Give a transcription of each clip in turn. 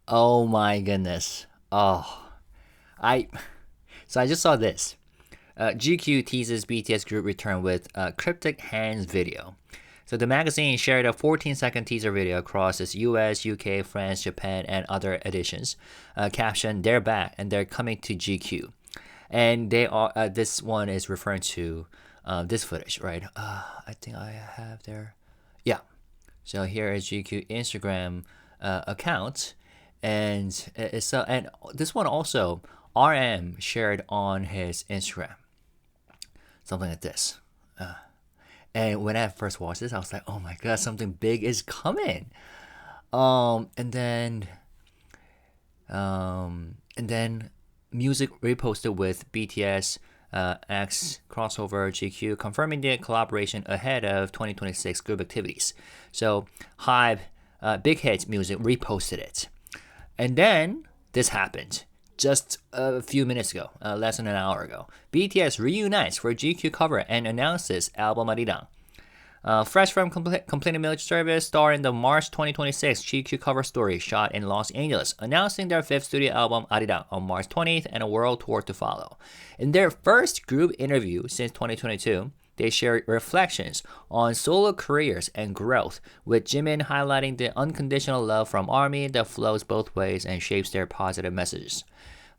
Oh my goodness. I so I just saw this. GQ teases BTS group return with a cryptic hands video. So the magazine shared a 14-second teaser video across its US, UK, France, Japan, and other editions. Caption: "They're back and they're coming to GQ." And they are. This one is referring to this footage, right? I think I have their. Yeah. So here is GQ Instagram account, and and this one also RM shared on his Instagram, something like this. And when I first watched this, I was like, "Oh my god, something big is coming!" And then music reposted with BTS X crossover GQ confirming the collaboration ahead of 2026 group activities. So HYBE Big Hit Music reposted it. And then this happened just a few minutes ago, less than an hour ago. BTS reunites for GQ cover and announces album Arirang. Fresh from completing military service, starring the March 2026 GQ cover story shot in Los Angeles, announcing their fifth studio album Arirang on March 20th and a world tour to follow. In their first group interview since 2022, they shared reflections on solo careers and growth, with Jimin highlighting the unconditional love from ARMY that flows both ways and shapes their positive messages.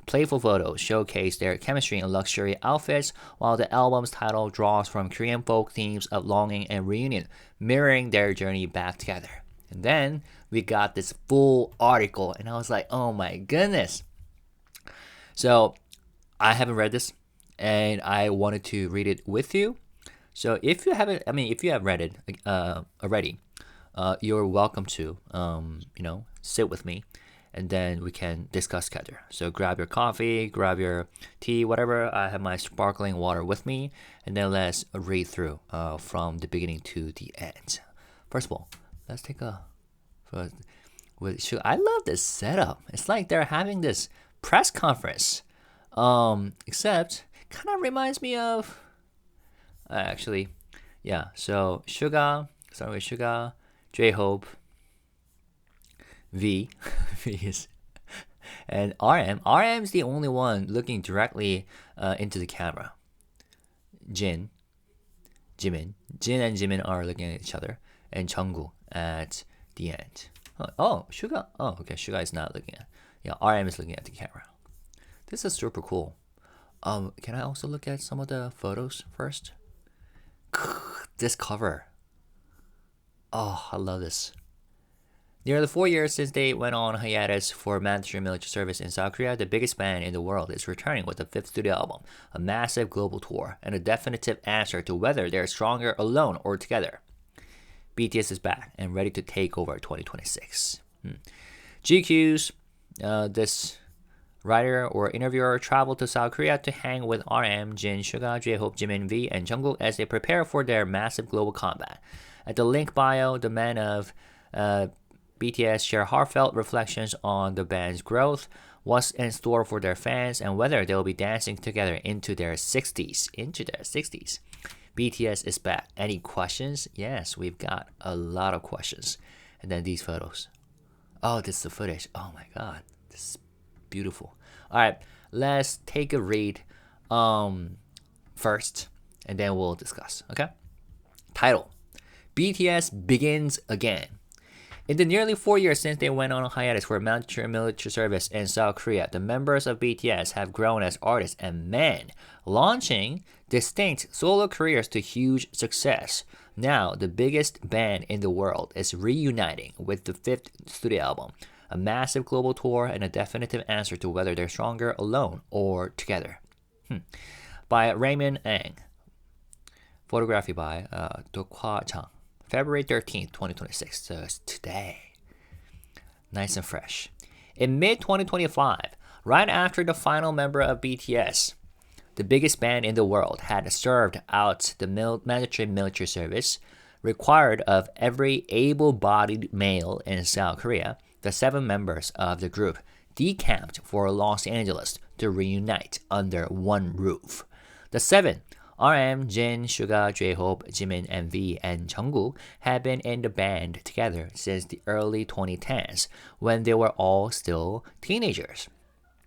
Playful photos showcase their chemistry in luxury outfits, while the album's title draws from Korean folk themes of longing and reunion, mirroring their journey back together. And then we got this full article, and I was like, oh my goodness. So I haven't read this, and I wanted to read it with you. So if you haven't, if you have read it already, you're welcome to, sit with me, and then we can discuss together. So grab your coffee, grab your tea, whatever. I have my sparkling water with me, and then let's read through from the beginning to the end. First of all, let's take a. I love this setup. It's like they're having this press conference, except kind of reminds me of. Actually, yeah. So Suga, starting with Suga, J-Hope, V, V is, and RM. RM is the only one looking directly into the camera. Jimin, Jin and Jimin are looking at each other, and Jungkook at the end. Oh, Suga. Oh, okay. Suga is not looking at. Yeah, RM is looking at the camera. This is super cool. Can I also look at some of the photos first? This cover. Oh, I love this. Nearly 4 years since they went on hiatus for mandatory military service in South Korea, the biggest band in the world is returning with a fifth studio album, a massive global tour, and a definitive answer to whether they're stronger alone or together. BTS is back and ready to take over 2026. GQ's this writer or interviewer traveled to South Korea to hang with RM, Jin, Suga, J-Hope, Jimin, V, and Jungkook as they prepare for their massive global comeback. At the link bio, the men of BTS share heartfelt reflections on the band's growth, what's in store for their fans, and whether they'll be dancing together into their 60s. BTS is back. Any questions? Yes, we've got a lot of questions. And then these photos. Oh, this is the footage. Oh my god. This is beautiful. All right, let's take a read first, and then we'll discuss, okay? Title: BTS Begins Again. In the nearly 4 years since they went on a hiatus for mandatory military service in South Korea, the members of BTS have grown as artists and men, launching distinct solo careers to huge success. Now, the biggest band in the world is reuniting with the fifth studio album, a massive global tour, and a definitive answer to whether they're stronger alone or together. By Raymond Ang. Photography by Dokwa Chang. February 13th, 2026. So it's today. Nice and fresh. In mid-2025, right after the final member of BTS, the biggest band in the world, had served out the mandatory military service required of every able-bodied male in South Korea, the 7 members of the group decamped for Los Angeles to reunite under one roof. The 7 RM, Jin, Suga, J-Hope, Jimin, and V, and Jungkook had been in the band together since the early 2010s, when they were all still teenagers,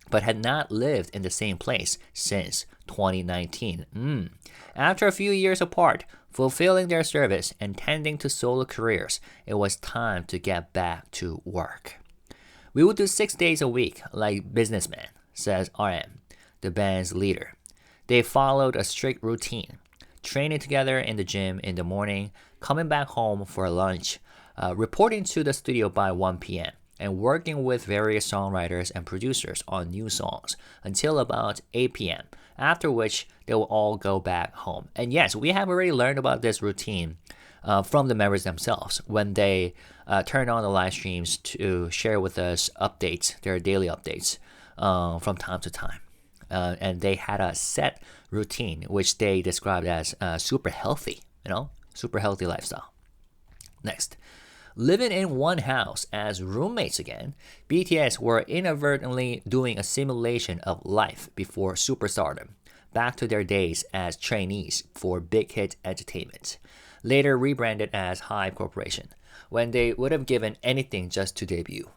but had not lived in the same place since 2019. After a few years apart, fulfilling their service and tending to solo careers, it was time to get back to work. We would do 6 days a week like businessmen, says RM, the band's leader. They followed a strict routine, training together in the gym in the morning, coming back home for lunch, reporting to the studio by 1 p.m., and working with various songwriters and producers on new songs until about 8 p.m., after which they will all go back home. And yes, we have already learned about this routine from the members themselves when they turn on the live streams to share with us updates, their daily updates from time to time. And they had a set routine, which they described as super healthy, super healthy lifestyle. Next. Living in one house as roommates again, BTS were inadvertently doing a simulation of life before superstardom, back to their days as trainees for Big Hit Entertainment, later rebranded as HYBE Corporation, when they would have given anything just to debut.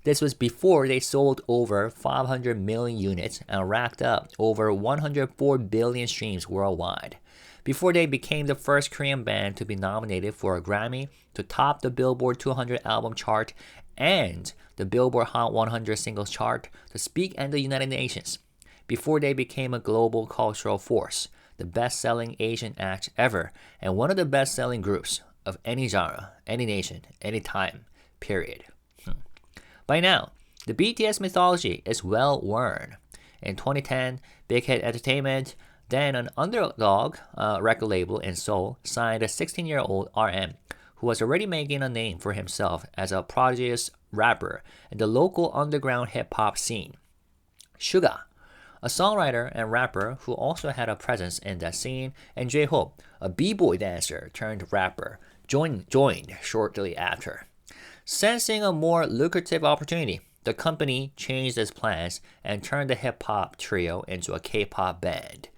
This was before they sold over 500 million units and racked up over 104 billion streams worldwide. Before they became the first Korean band to be nominated for a Grammy, to top the Billboard 200 album chart and the Billboard Hot 100 singles chart, to speak at the United Nations. Before they became a global cultural force, the best-selling Asian act ever, and one of the best-selling groups of any genre, any nation, any time, period. By now, the BTS mythology is well worn. In 2010, Big Hit Entertainment, then an underdog record label in Seoul, signed a 16-year-old RM who was already making a name for himself as a prodigious rapper in the local underground hip-hop scene. Suga, a songwriter and rapper who also had a presence in that scene, and J-Hope, a b-boy dancer turned rapper, joined shortly after. Sensing a more lucrative opportunity, the company changed its plans and turned the hip-hop trio into a K-pop band,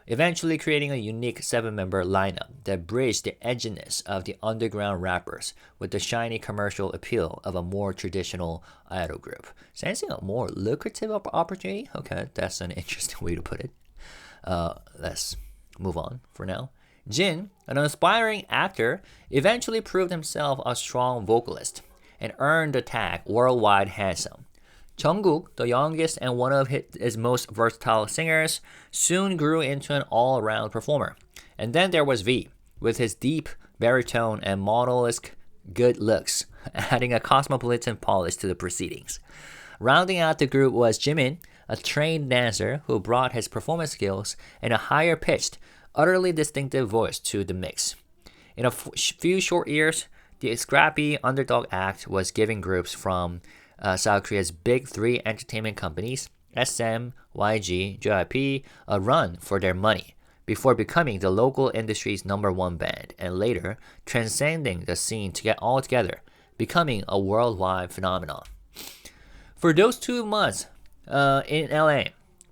eventually creating a unique 7-member lineup that bridged the edginess of the underground rappers with the shiny commercial appeal of a more traditional idol group. Sensing a more lucrative opportunity? Okay, that's an interesting way to put it. Let's move on for now. Jin, an aspiring actor, eventually proved himself a strong vocalist and earned the tag Worldwide Handsome. Jungkook, the youngest and one of his most versatile singers, soon grew into an all-around performer. And then there was V, with his deep baritone and model-esque good looks, adding a cosmopolitan polish to the proceedings. Rounding out the group was Jimin, a trained dancer who brought his performance skills and a higher-pitched, utterly distinctive voice to the mix. In a few short years, the scrappy underdog act was giving groups from South Korea's big 3 entertainment companies, SM, YG, HYBE, a run for their money, before becoming the local industry's #1 band, and later transcending the scene to get all together, becoming a worldwide phenomenon. For those 2 months in LA,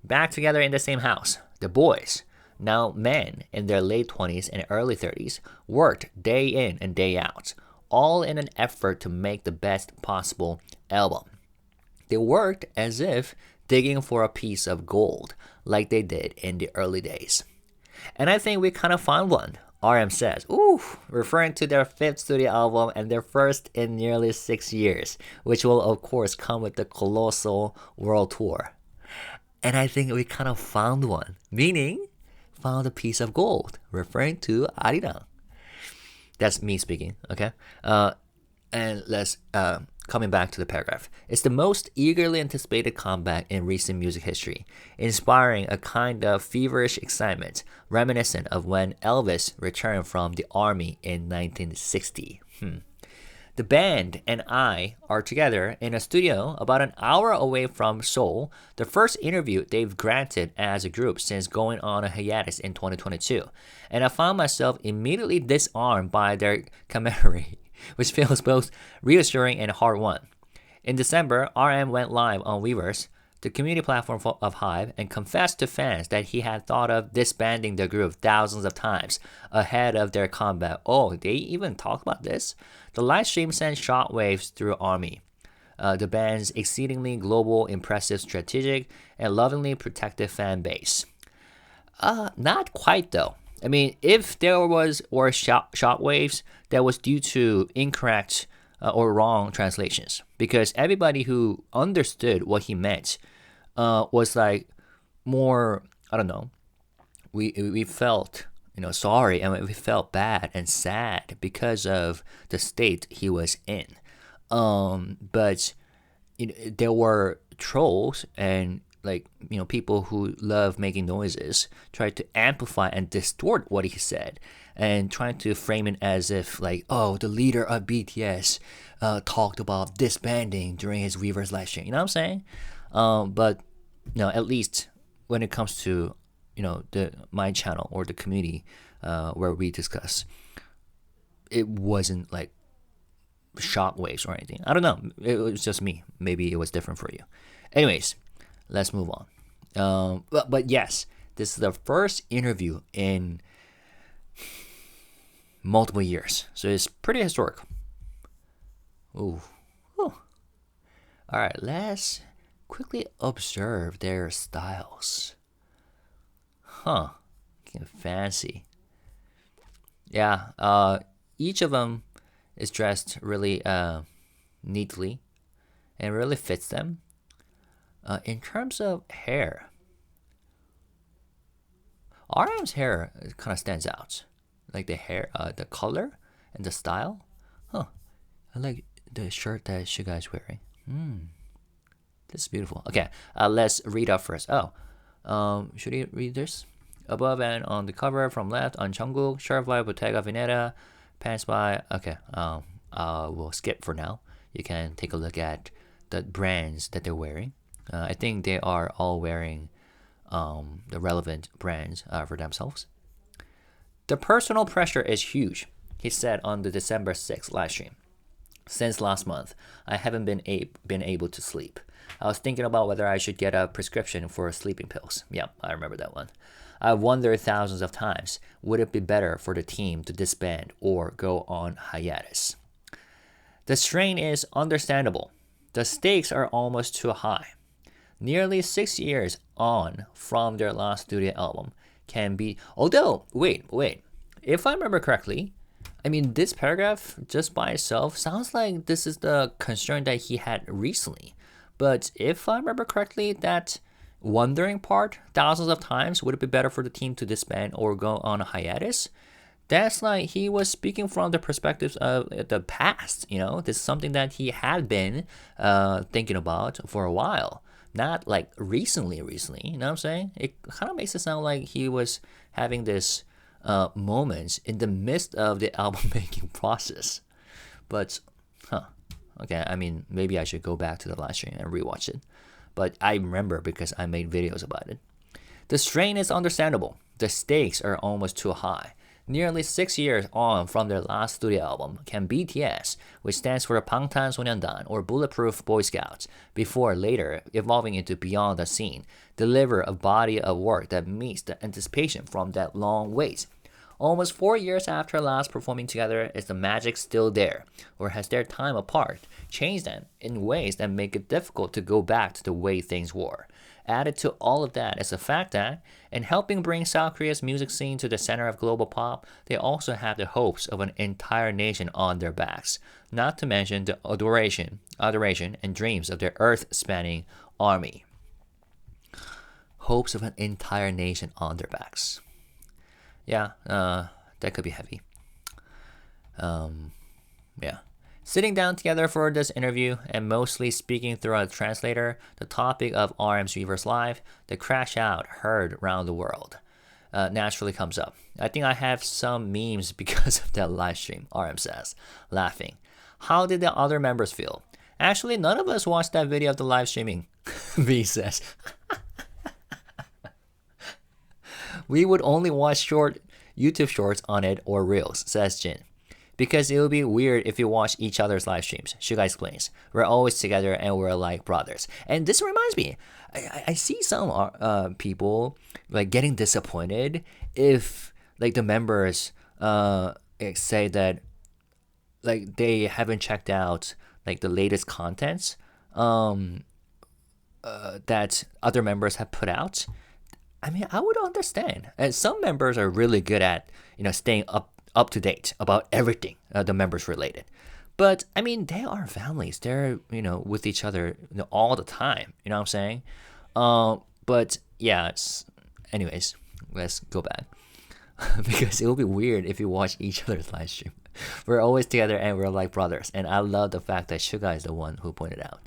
back together in the same house, the boys, now men in their late 20s and early 30s, worked day in and day out, all in an effort to make the best possible album. They worked as if digging for a piece of gold, like they did in the early days. And I think we kind of found one, RM says, referring to their 5th studio album and their first in nearly 6 years, which will of course come with the colossal world tour. And I think we kind of found one, meaning found a piece of gold, referring to Arirang. That's me speaking, okay? And let's, coming back to the paragraph. It's the most eagerly anticipated comeback in recent music history, inspiring a kind of feverish excitement reminiscent of when Elvis returned from the army in 1960. The band and I are together in a studio about an hour away from Seoul, the first interview they've granted as a group since going on a hiatus in 2022, and I found myself immediately disarmed by their camaraderie, which feels both reassuring and hard-won. In December, RM went live on Weverse, the community platform of HYBE, and confessed to fans that he had thought of disbanding the group thousands of times ahead of their comeback. Oh, they even talk about this? The live stream sent shockwaves through ARMY, the band's exceedingly global, impressive, strategic, and lovingly protective fan base. Not quite though. I mean, if there was shockwaves, that was due to incorrect or wrong translations, because everybody who understood what he meant was like more, I don't know, we felt sorry, and we felt bad and sad because of the state he was in. But there were trolls and people who love making noises tried to amplify and distort what he said and trying to frame it as if the leader of BTS talked about disbanding during his Weverse live stream. You know what I'm saying? But at least when it comes to my channel or the community where we discuss, it wasn't like shockwaves or anything. I don't know. It was just me. Maybe it was different for you. Anyways, let's move on. But yes, this is the first interview in multiple years, so it's pretty historic. Ooh. All right, let's quickly observe their styles. Getting fancy. Yeah, each of them is dressed really neatly and really fits them. In terms of hair, RM's hair kind of stands out. Like the hair, the color and the style. I like the shirt that Suga is wearing. This is beautiful. Okay, let's read up first. Should we read this? Above and on the cover from left on Jungkook, shirt by Bottega Veneta, pants by. Okay, we'll skip for now. You can take a look at the brands that they're wearing. I think they are all wearing the relevant brands for themselves. The personal pressure is huge, he said on the December 6th live stream. Since last month, I haven't been able to sleep. I was thinking about whether I should get a prescription for sleeping pills. Yeah, I remember that one. I wondered thousands of times, would it be better for the team to disband or go on hiatus? The strain is understandable. The stakes are almost too high. Nearly 6 years on from their last studio album can be... Although, wait. If I remember correctly, I mean, this paragraph just by itself sounds like this is the concern that he had recently. But if I remember correctly, that wondering part, thousands of times, would it be better for the team to disband or go on a hiatus? That's like he was speaking from the perspectives of the past, This is something that he had been thinking about for a while. Not like recently, you know what I'm saying? It kind of makes it sound like he was having this moments in the midst of the album making process. But, okay, I mean, maybe I should go back to the live stream and rewatch it. But I remember because I made videos about it. The strain is understandable. The stakes are almost too high. Nearly 6 years on from their last studio album, can BTS, which stands for Bangtan or Bulletproof Boy Scouts, before later evolving into Beyond the Scene, deliver a body of work that meets the anticipation from that long wait? Almost 4 years after last performing together, is the magic still there, or has their time apart changed them in ways that make it difficult to go back to the way things were? Added to all of that is the fact that, in helping bring South Korea's music scene to the center of global pop, they also have the hopes of an entire nation on their backs, not to mention the adoration and dreams of their earth-spanning army. Hopes of an entire nation on their backs. Yeah, that could be heavy. Yeah. Sitting down together for this interview and mostly speaking through a translator, the topic of RM's Weverse Live, the crash out heard around the world, naturally comes up. I think I have some memes because of that live stream, RM says, laughing. How did the other members feel? Actually, none of us watched that video of the live streaming, V says. We would only watch short YouTube shorts on it or reels, says Jin. because it would be weird if you watch each other's live streams. Suga explains. We're always together and we're like brothers. And this reminds me, I see some people like getting disappointed if like the members say that like they haven't checked out like the latest contents that other members have put out. I mean, I would understand. And some members are really good at, staying up to date about everything the members related. But I mean, they are families. They're, with each other all the time. You know what I'm saying? But yeah, anyways, let's go back. Because it will be weird if you watch each other's live stream. We're always together and we're like brothers. And I love the fact that Suga is the one who pointed out.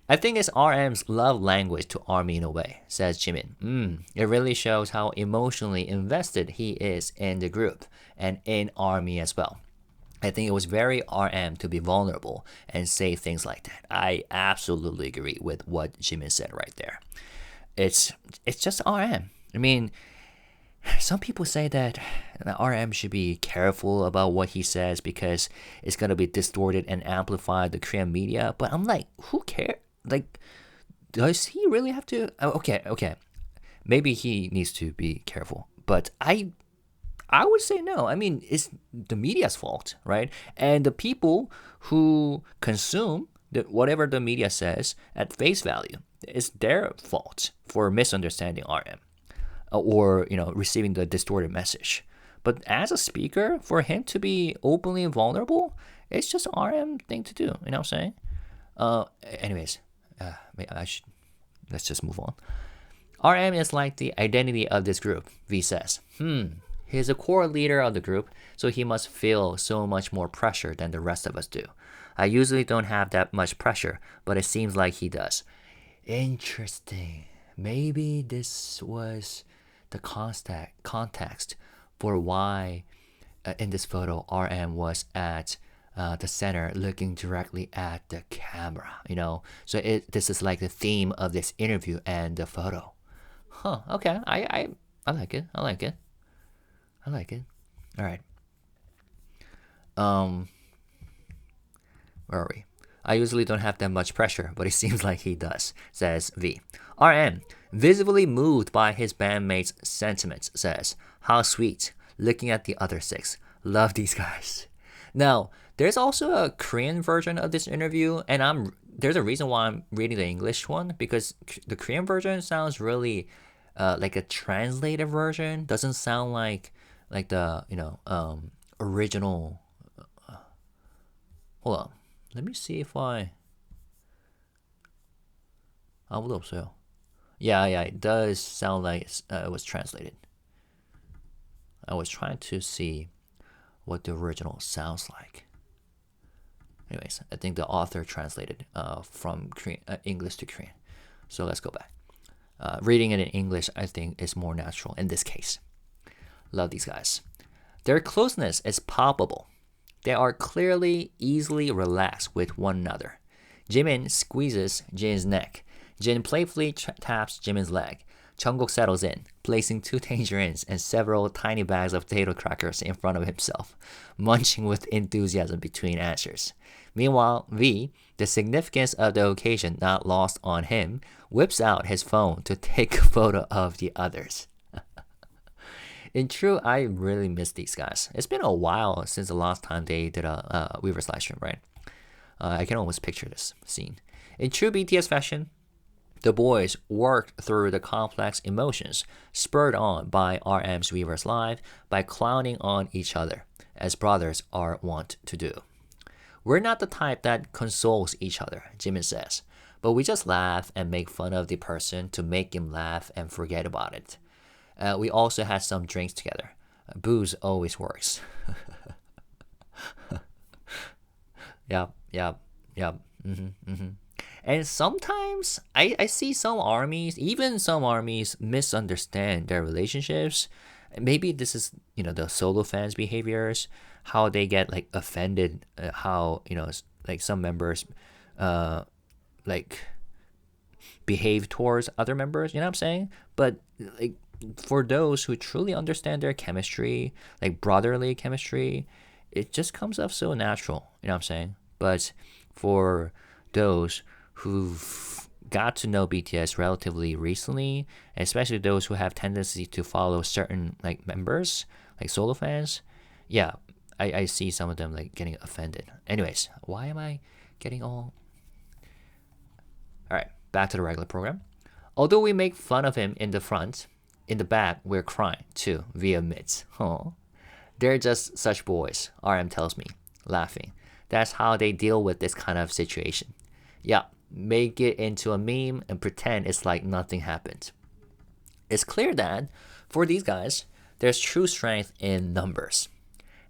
I think it's RM's love language to ARMY in a way, says Jimin. It really shows how emotionally invested he is in the group and in ARMY as well. I think it was very RM to be vulnerable and say things like that. I absolutely agree with what Jimin said right there. It's just RM. I mean, some people say that RM should be careful about what he says because it's going to be distorted and amplified the Korean media. But I'm like, who cares? Like, does he really have to? Okay. Maybe he needs to be careful. But I would say no. I mean, it's the media's fault, right? And the people who consume whatever the media says at face value, it's their fault for misunderstanding RM. Or receiving the distorted message. But as a speaker, for him to be openly vulnerable, it's just an RM thing to do. You know what I'm saying? Anyways, let's just move on. RM is like the identity of this group, V says. He's a core leader of the group, so he must feel so much more pressure than the rest of us do. I usually don't have that much pressure, but it seems like he does. Interesting. Maybe this was the context for why in this photo RM was at the center looking directly at the camera, so this is like the theme of this interview and the photo. Okay, I like it. All right. Where are we? I usually don't have that much pressure, but it seems like he does, says V. RM, visibly moved by his bandmates' sentiments, says, how sweet, looking at the other six. Love these guys. Now, there's also a Korean version of this interview, and there's a reason why I'm reading the English one, because the Korean version sounds really like a translated version. Doesn't sound like the, original. Hold on. Let me see if 아무도 없어요. Yeah, it does sound like it was translated. I was trying to see what the original sounds like. Anyways, I think the author translated from Korean, English to Korean. So let's go back. Reading it in English, I think, is more natural in this case. Love these guys. Their closeness is palpable. They are clearly easily relaxed with one another. Jimin squeezes Jin's neck. Jin playfully taps Jimin's leg. Jungkook settles in, placing 2 tangerines and several tiny bags of potato crackers in front of himself, munching with enthusiasm between answers. Meanwhile, V, the significance of the occasion not lost on him, whips out his phone to take a photo of the others. In true, I really miss these guys. It's been a while since the last time they did a Weverse live stream, right? I can almost picture this scene. In true BTS fashion, the boys worked through the complex emotions spurred on by RM's Weverse Live by clowning on each other, as brothers are wont to do. We're not the type that consoles each other, Jimin says, but we just laugh and make fun of the person to make him laugh and forget about it. We also had some drinks together. Booze always works. Yep. And sometimes I see some armies, even some armies, misunderstand their relationships. Maybe this is, the solo fans' behaviors, how they get like offended, how, like some members like behave towards other members, you know what I'm saying? But like for those who truly understand their chemistry, like brotherly chemistry, it just comes up so natural. You know what I'm saying? But for those who've got to know BTS relatively recently, especially those who have tendency to follow certain like members, like solo fans, yeah, I see some of them like getting offended. Anyways, why am I getting all right, back to the regular program. Although we make fun of him in the front, in the back we're crying too, via admits. Oh, they're just such boys, RM tells me, laughing. That's how they deal with this kind of situation. Yeah, make it into a meme and pretend it's like nothing happened. It's clear that, for these guys, there's true strength in numbers.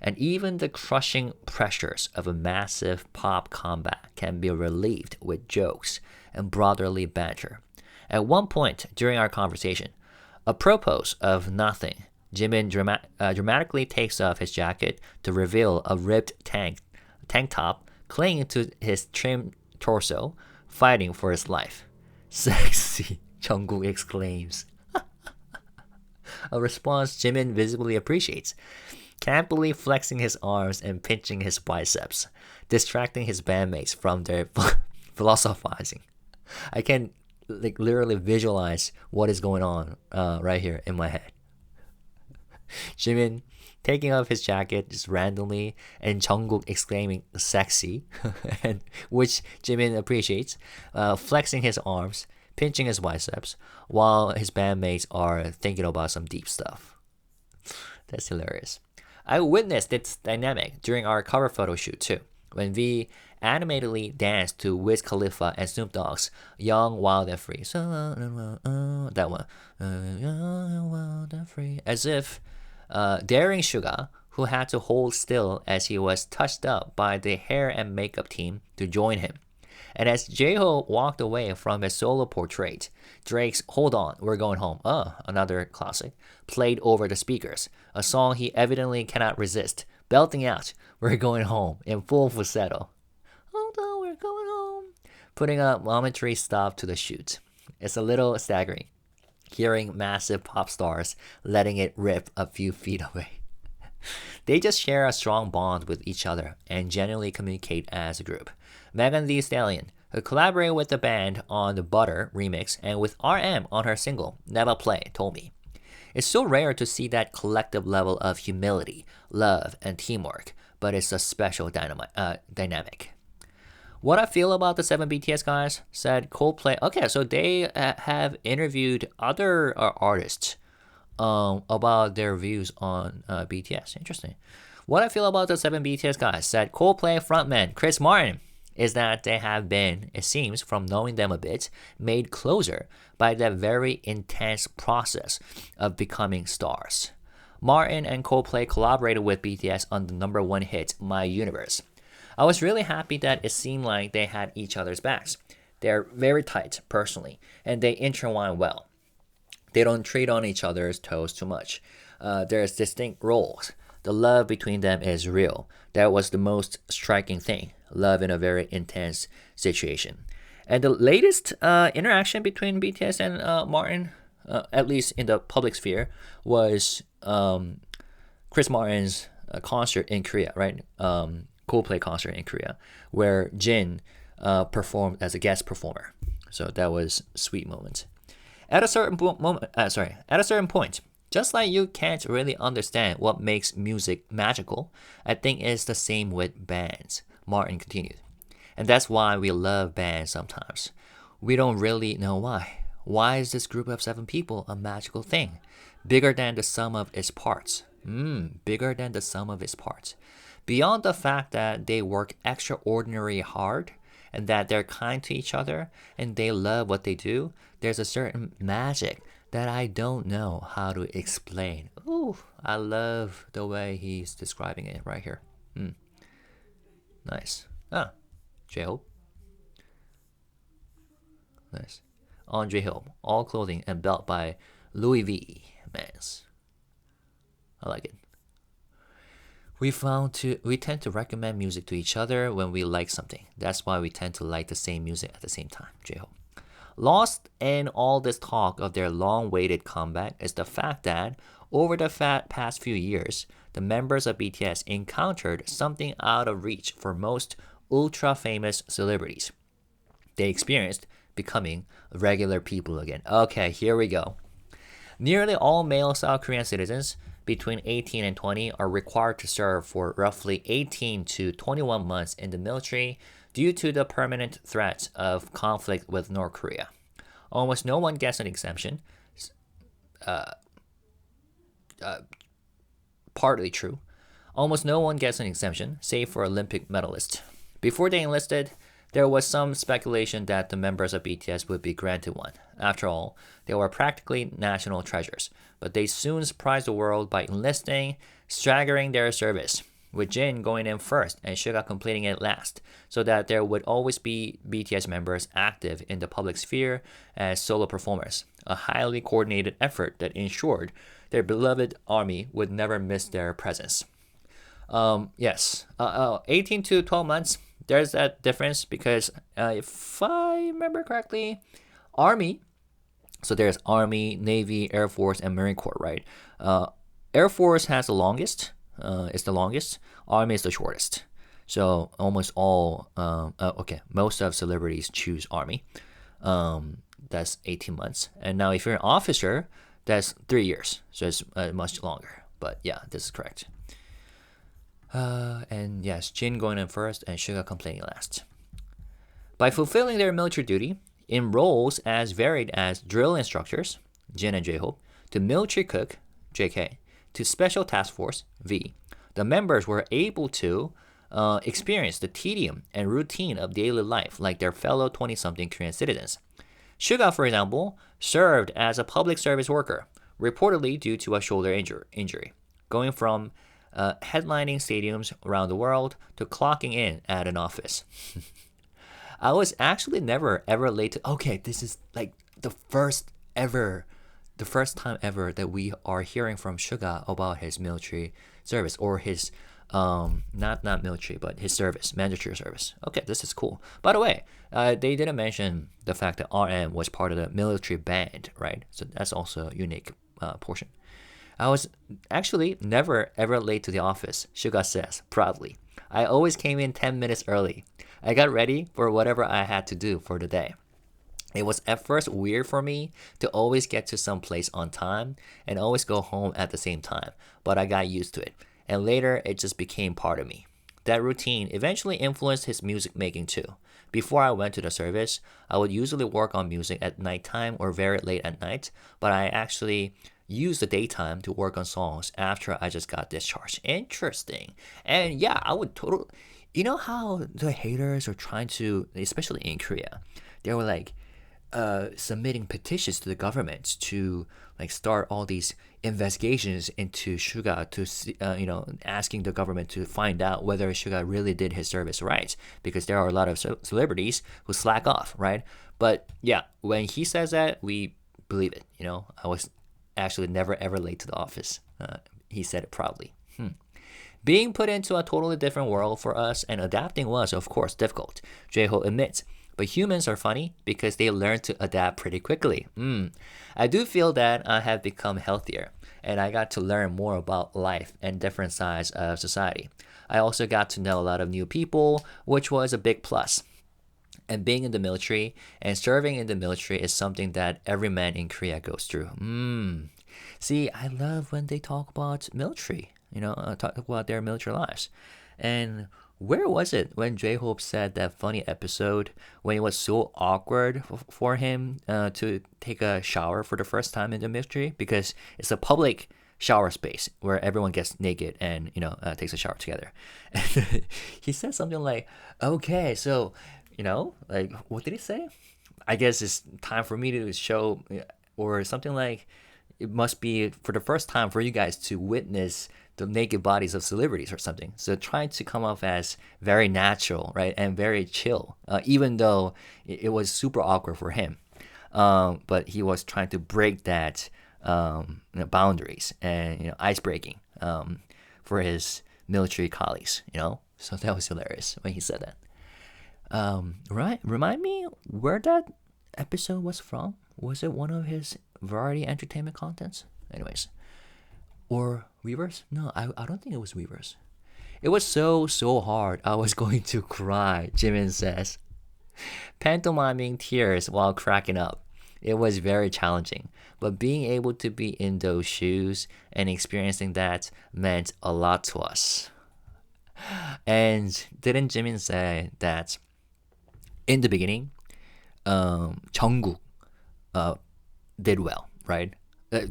And even the crushing pressures of a massive pop comeback can be relieved with jokes and brotherly banter. At one point during our conversation, apropos of nothing, Jimin dramatically takes off his jacket to reveal a ripped tank top clinging to his trim torso, fighting for his life. Sexy, Jungkook exclaims. A response Jimin visibly appreciates, campily flexing his arms and pinching his biceps, distracting his bandmates from their philosophizing. I can like literally visualize what is going on right here in my head. Jimin taking off his jacket just randomly and Jungkook exclaiming sexy, and which Jimin appreciates, flexing his arms, pinching his biceps, while his bandmates are thinking about some deep stuff. That's hilarious. I witnessed this dynamic during our cover photo shoot too, when V animatedly danced to Wiz Khalifa and Snoop Dogg's Young, Wild and Free. That one. Young, Wild and Free. As if daring Suga, who had to hold still as he was touched up by the hair and makeup team to join him. And as J-Ho walked away from his solo portrait, Drake's Hold On, We're Going Home, another classic, played over the speakers, a song he evidently cannot resist, belting out, We're Going Home, in full falsetto. Hold on, we're going home. Putting a momentary stop to the shoot. It's a little staggering, hearing massive pop stars letting it rip a few feet away. They just share a strong bond with each other and genuinely communicate as a group. Megan Thee Stallion, who collaborated with the band on the Butter remix and with RM on her single, Never Play, told me, it's so rare to see that collective level of humility, love, and teamwork, but it's a special dynamic. What I feel about the 7 BTS guys, said Coldplay. Okay, so they have interviewed other artists about their views on BTS. Interesting. What I feel about the 7 BTS guys, said Coldplay frontman Chris Martin, is that they have been, it seems, from knowing them a bit, made closer by that very intense process of becoming stars. Martin and Coldplay collaborated with BTS on the #1 hit, My Universe. I was really happy that it seemed like they had each other's backs. They're very tight, personally, and they intertwine well. They don't tread on each other's toes too much. There's distinct roles. The love between them is real. That was the most striking thing. Love in a very intense situation. And the latest interaction between BTS and Martin, at least in the public sphere, was Chris Martin's concert in Korea, right? Coldplay concert in Korea, where Jin performed as a guest performer. So that was a sweet moment. At a certain point, just like you can't really understand what makes music magical, I think it's the same with bands, Martin continued. And that's why we love bands sometimes. We don't really know why. Why is this group of 7 people a magical thing? Bigger than the sum of its parts. Bigger than the sum of its parts. Beyond the fact that they work extraordinarily hard and that they're kind to each other and they love what they do, there's a certain magic that I don't know how to explain. Ooh, I love the way he's describing it right here. Nice. J-Hope. Nice. On J-Hope, all clothing and belt by Louis V. Mans. I like it. We tend to recommend music to each other when we like something. That's why we tend to like the same music at the same time. J-Hope. Lost in all this talk of their long-awaited comeback is the fact that over the past few years, the members of BTS encountered something out of reach for most ultra-famous celebrities. They experienced becoming regular people again. Okay, here we go. Nearly all male South Korean citizens between 18 and 20 are required to serve for roughly 18 to 21 months in the military due to the permanent threat of conflict with North Korea. Almost no one gets an exemption. Partly true. Almost no one gets an exemption, save for Olympic medalists. Before they enlisted, there was some speculation that the members of BTS would be granted one. After all, they were practically national treasures, but they soon surprised the world by enlisting, staggering their service, with Jin going in first and Suga completing it last, so that there would always be BTS members active in the public sphere as solo performers, a highly coordinated effort that ensured their beloved army would never miss their presence. Yes, 18 to 12 months, there's that difference because if I remember correctly, Army, so there's Army, Navy, Air Force, and Marine Corps, right? Air Force has the longest, is the longest. Army is the shortest. So almost all, most of celebrities choose Army. That's 18 months. And now if you're an officer, that's 3 years. So it's much longer. But yeah, this is correct. And yes, Jin going in first and Suga completing last. By fulfilling their military duty in roles as varied as drill instructors, Jin and J-Hope, to military cook, JK, to special task force, V, the members were able to experience the tedium and routine of daily life like their fellow 20-something Korean citizens. Suga, for example, served as a public service worker, reportedly due to a shoulder injury, going from headlining stadiums around the world to clocking in at an office. I was actually never ever late to. Okay, this is like the first time ever that we are hearing from Suga about his military service or his not military but his service, mandatory service. Okay, this is cool. By the way, they didn't mention the fact that RM was part of the military band, right? So that's also a unique portion. I was actually never ever late to the office, Suga says proudly. I always came in 10 minutes early. I got ready for whatever I had to do for the day. It was at first weird for me to always get to some place on time and always go home at the same time, but I got used to it, and later it just became part of me. That routine eventually influenced his music making too. Before I went to the service, I would usually work on music at nighttime or very late at night, but I actually use the daytime to work on songs after I just got discharged. Interesting. And yeah, I would totally. You know how the haters are trying to, especially in Korea, they were like submitting petitions to the government to like start all these investigations into Suga to asking the government to find out whether Suga really did his service right, because there are a lot of celebrities who slack off, right? But yeah, when he says that, we believe it. I was actually never ever late to the office. He said it proudly. Being put into a totally different world for us and adapting was, of course, difficult, J-Ho admits. But humans are funny because they learn to adapt pretty quickly. I do feel that I have become healthier, and I got to learn more about life and different sides of society. I also got to know a lot of new people, which was a big plus. And being in the military and serving in the military is something that every man in Korea goes through. See, I love when they talk about military, talk about their military lives. And where was it when J-Hope said that funny episode when it was so awkward for him to take a shower for the first time in the military? Because it's a public shower space where everyone gets naked and, takes a shower together. And he said something like, okay, so, like, what did he say? I guess it's time for me to show, or something like, it must be for the first time for you guys to witness the naked bodies of celebrities or something. So trying to come off as very natural, right, and very chill, even though it was super awkward for him. But he was trying to break that boundaries and ice breaking for his military colleagues. So that was hilarious when he said that. Right? Remind me where that episode was from? Was it one of his variety entertainment contents? Anyways, or Weavers? No, I don't think it was Weavers. It was so hard. I was going to cry, Jimin says, pantomiming tears while cracking up. It was very challenging, but being able to be in those shoes and experiencing that meant a lot to us. And didn't Jimin say that in the beginning, Jungkook did well, right?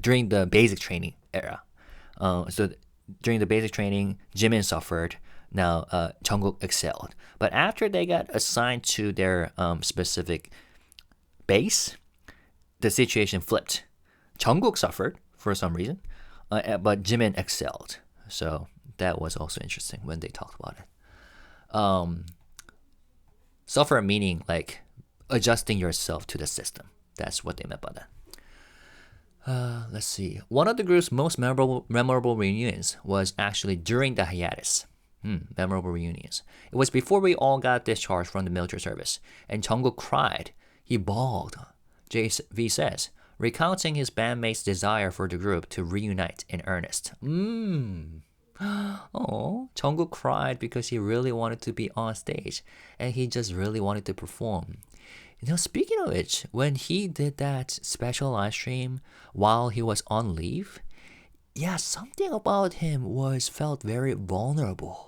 During the basic training era. During the basic training, Jimin suffered. Now Jungkook excelled. But after they got assigned to their specific base, the situation flipped. Jungkook suffered for some reason, but Jimin excelled. So that was also interesting when they talked about it. Suffer meaning like adjusting yourself to the system. That's what they meant by that. Let's see. One of the group's most memorable reunions was actually during the hiatus. Memorable reunions. It was before we all got discharged from the military service, and Jungkook cried. He bawled, JV says, recounting his bandmates' desire for the group to reunite in earnest. Oh, Jungkook cried because he really wanted to be on stage, and he just really wanted to perform. Speaking of which, when he did that special live stream while he was on leave, yeah, something about him felt very vulnerable,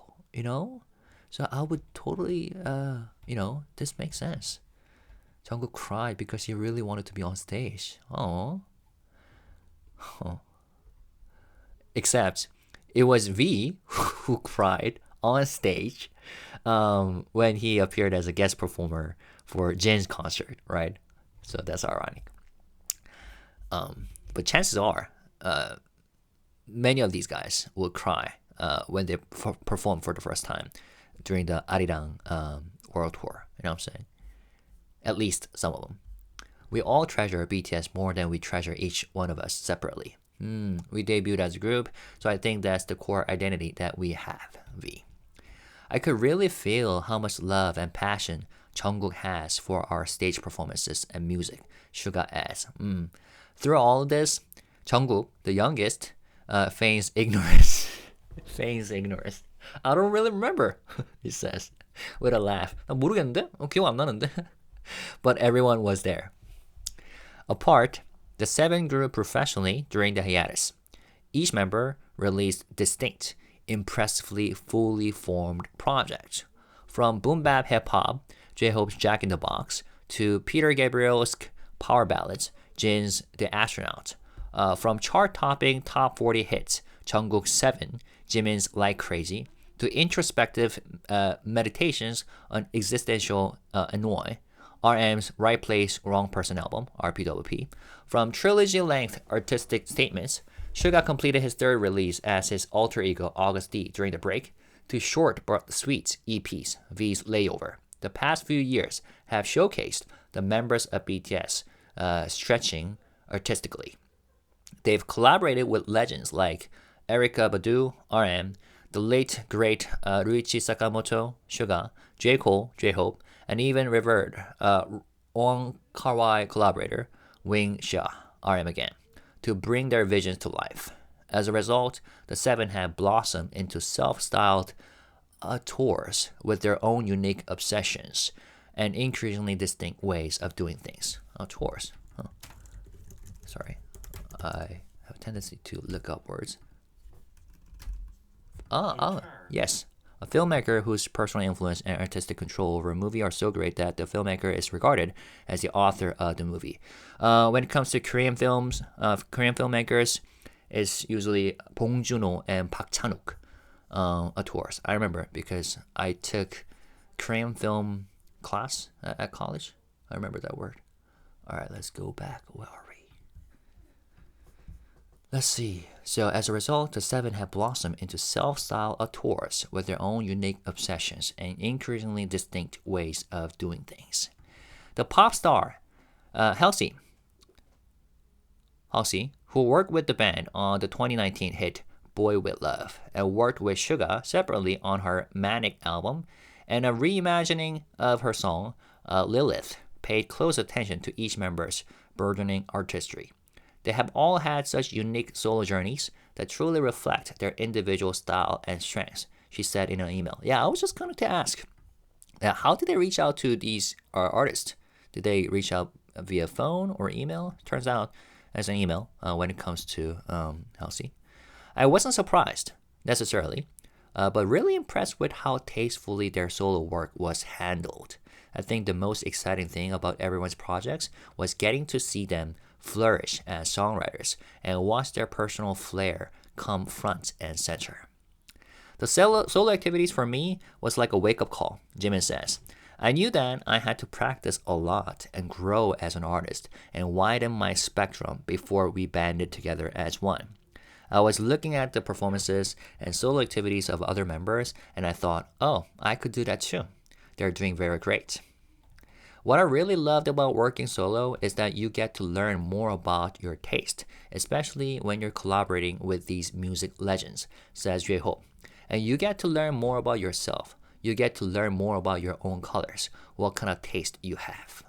So I would totally, this makes sense. Jungkook cried because he really wanted to be on stage. Oh. Except it was V who cried on stage when he appeared as a guest performer for Jin's concert, right? So that's ironic. But chances are, many of these guys will cry when they perform for the first time during the Arirang World Tour. You know what I'm saying? At least some of them. We all treasure BTS more than we treasure each one of us separately. We debuted as a group, so I think that's the core identity that we have, V. I could really feel how much love and passion Jungkook has for our stage performances and music, Suga adds. Through all of this, Jungkook, the youngest, feigns ignorance. feigns ignorance. I don't really remember, he says, with a laugh. 나 모르겠는데? 기억 안 나는데? But everyone was there. Apart, the seven grew professionally during the hiatus. Each member released distinct, impressively fully formed projects. From boom bap hip hop, J-Hope's Jack in the Box, to Peter Gabriel's power ballads, Jin's The Astronaut. From chart-topping top 40 hits, Jungkook's 7, Jimin's Like Crazy, to introspective meditations on existential annoy, RM's Right Place, Wrong Person album, RPWP. From trilogy-length artistic statements, Suga completed his third release as his alter ego August D during the break, to short but sweet EPs, V's Layover. The past few years have showcased the members of BTS stretching artistically. They've collaborated with legends like Erykah Badu, RM, the late great Ryuichi Sakamoto, Suga, J. Cole, J-Hope, and even revered Wong Kar-wai collaborator Wing Xia, RM again, to bring their visions to life. As a result, the seven have blossomed into self-styled tours with their own unique obsessions and increasingly distinct ways of doing things. Tours. Sorry, I have a tendency to look up words. Yes. A filmmaker whose personal influence and artistic control over a movie are so great that the filmmaker is regarded as the author of the movie. When it comes to Korean films, Korean filmmakers, it's usually Bong Joon-ho and Park Chan-wook tours. I remember because I took Korean film class at college. I remember that word. All right, let's go back. Where are we? Let's see. So as a result, the seven have blossomed into self-styled auteurs with their own unique obsessions and increasingly distinct ways of doing things. The pop star, Halsey, who worked with the band on the 2019 hit Boy With Love and worked with Suga separately on her Manic album and a reimagining of her song Lilith, paid close attention to each member's burgeoning artistry. They have all had such unique solo journeys that truly reflect their individual style and strengths, she said in an email. Yeah, I was just going to ask, how did they reach out to these artists? Did they reach out via phone or email? Turns out as an email when it comes to Halsey. I wasn't surprised necessarily, but really impressed with how tastefully their solo work was handled. I think the most exciting thing about everyone's projects was getting to see them flourish as songwriters and watch their personal flair come front and center. The solo activities for me was like a wake-up call, Jimin says. I knew that I had to practice a lot and grow as an artist and widen my spectrum before we banded together as one. I was looking at the performances and solo activities of other members and I thought, oh, I could do that too. They're doing very great. What I really loved about working solo is that you get to learn more about your taste, especially when you're collaborating with these music legends, says Jui-ho. And you get to learn more about yourself. You get to learn more about your own colors, what kind of taste you have.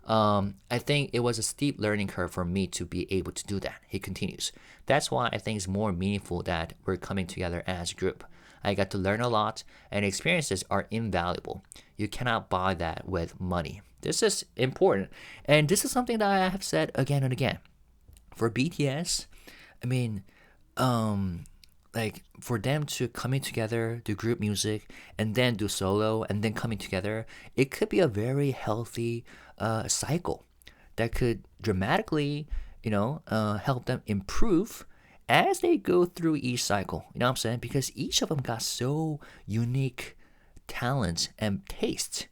I think it was a steep learning curve for me to be able to do that, he continues. That's why I think it's more meaningful that we're coming together as a group. I got to learn a lot, and experiences are invaluable. You cannot buy that with money. This is important, and this is something that I have said again and again. For BTS, I mean, like for them to coming together, do group music, and then do solo, and then coming together, it could be a very healthy cycle that could dramatically, help them improve as they go through each cycle. You know what I'm saying? Because each of them got so unique talents and tastes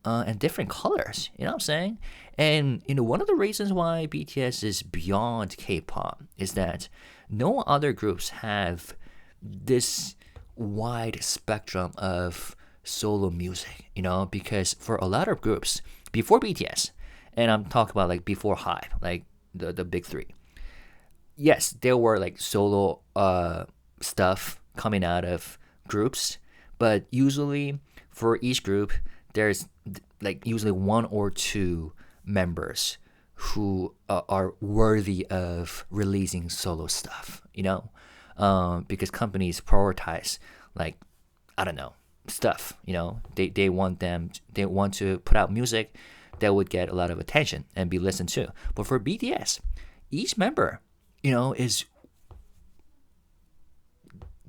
and different colors. You know what I'm saying? And one of the reasons why BTS is beyond K-pop is that no other groups have this wide spectrum of solo music, because for a lot of groups before BTS, and I'm talking about like before HYBE, like the big three, yes, there were like solo stuff coming out of groups, but usually for each group, there's like usually one or two members who are worthy of releasing solo stuff, because companies prioritize like, I don't know, stuff, they want to put out music that would get a lot of attention and be listened to. But for BTS, each member,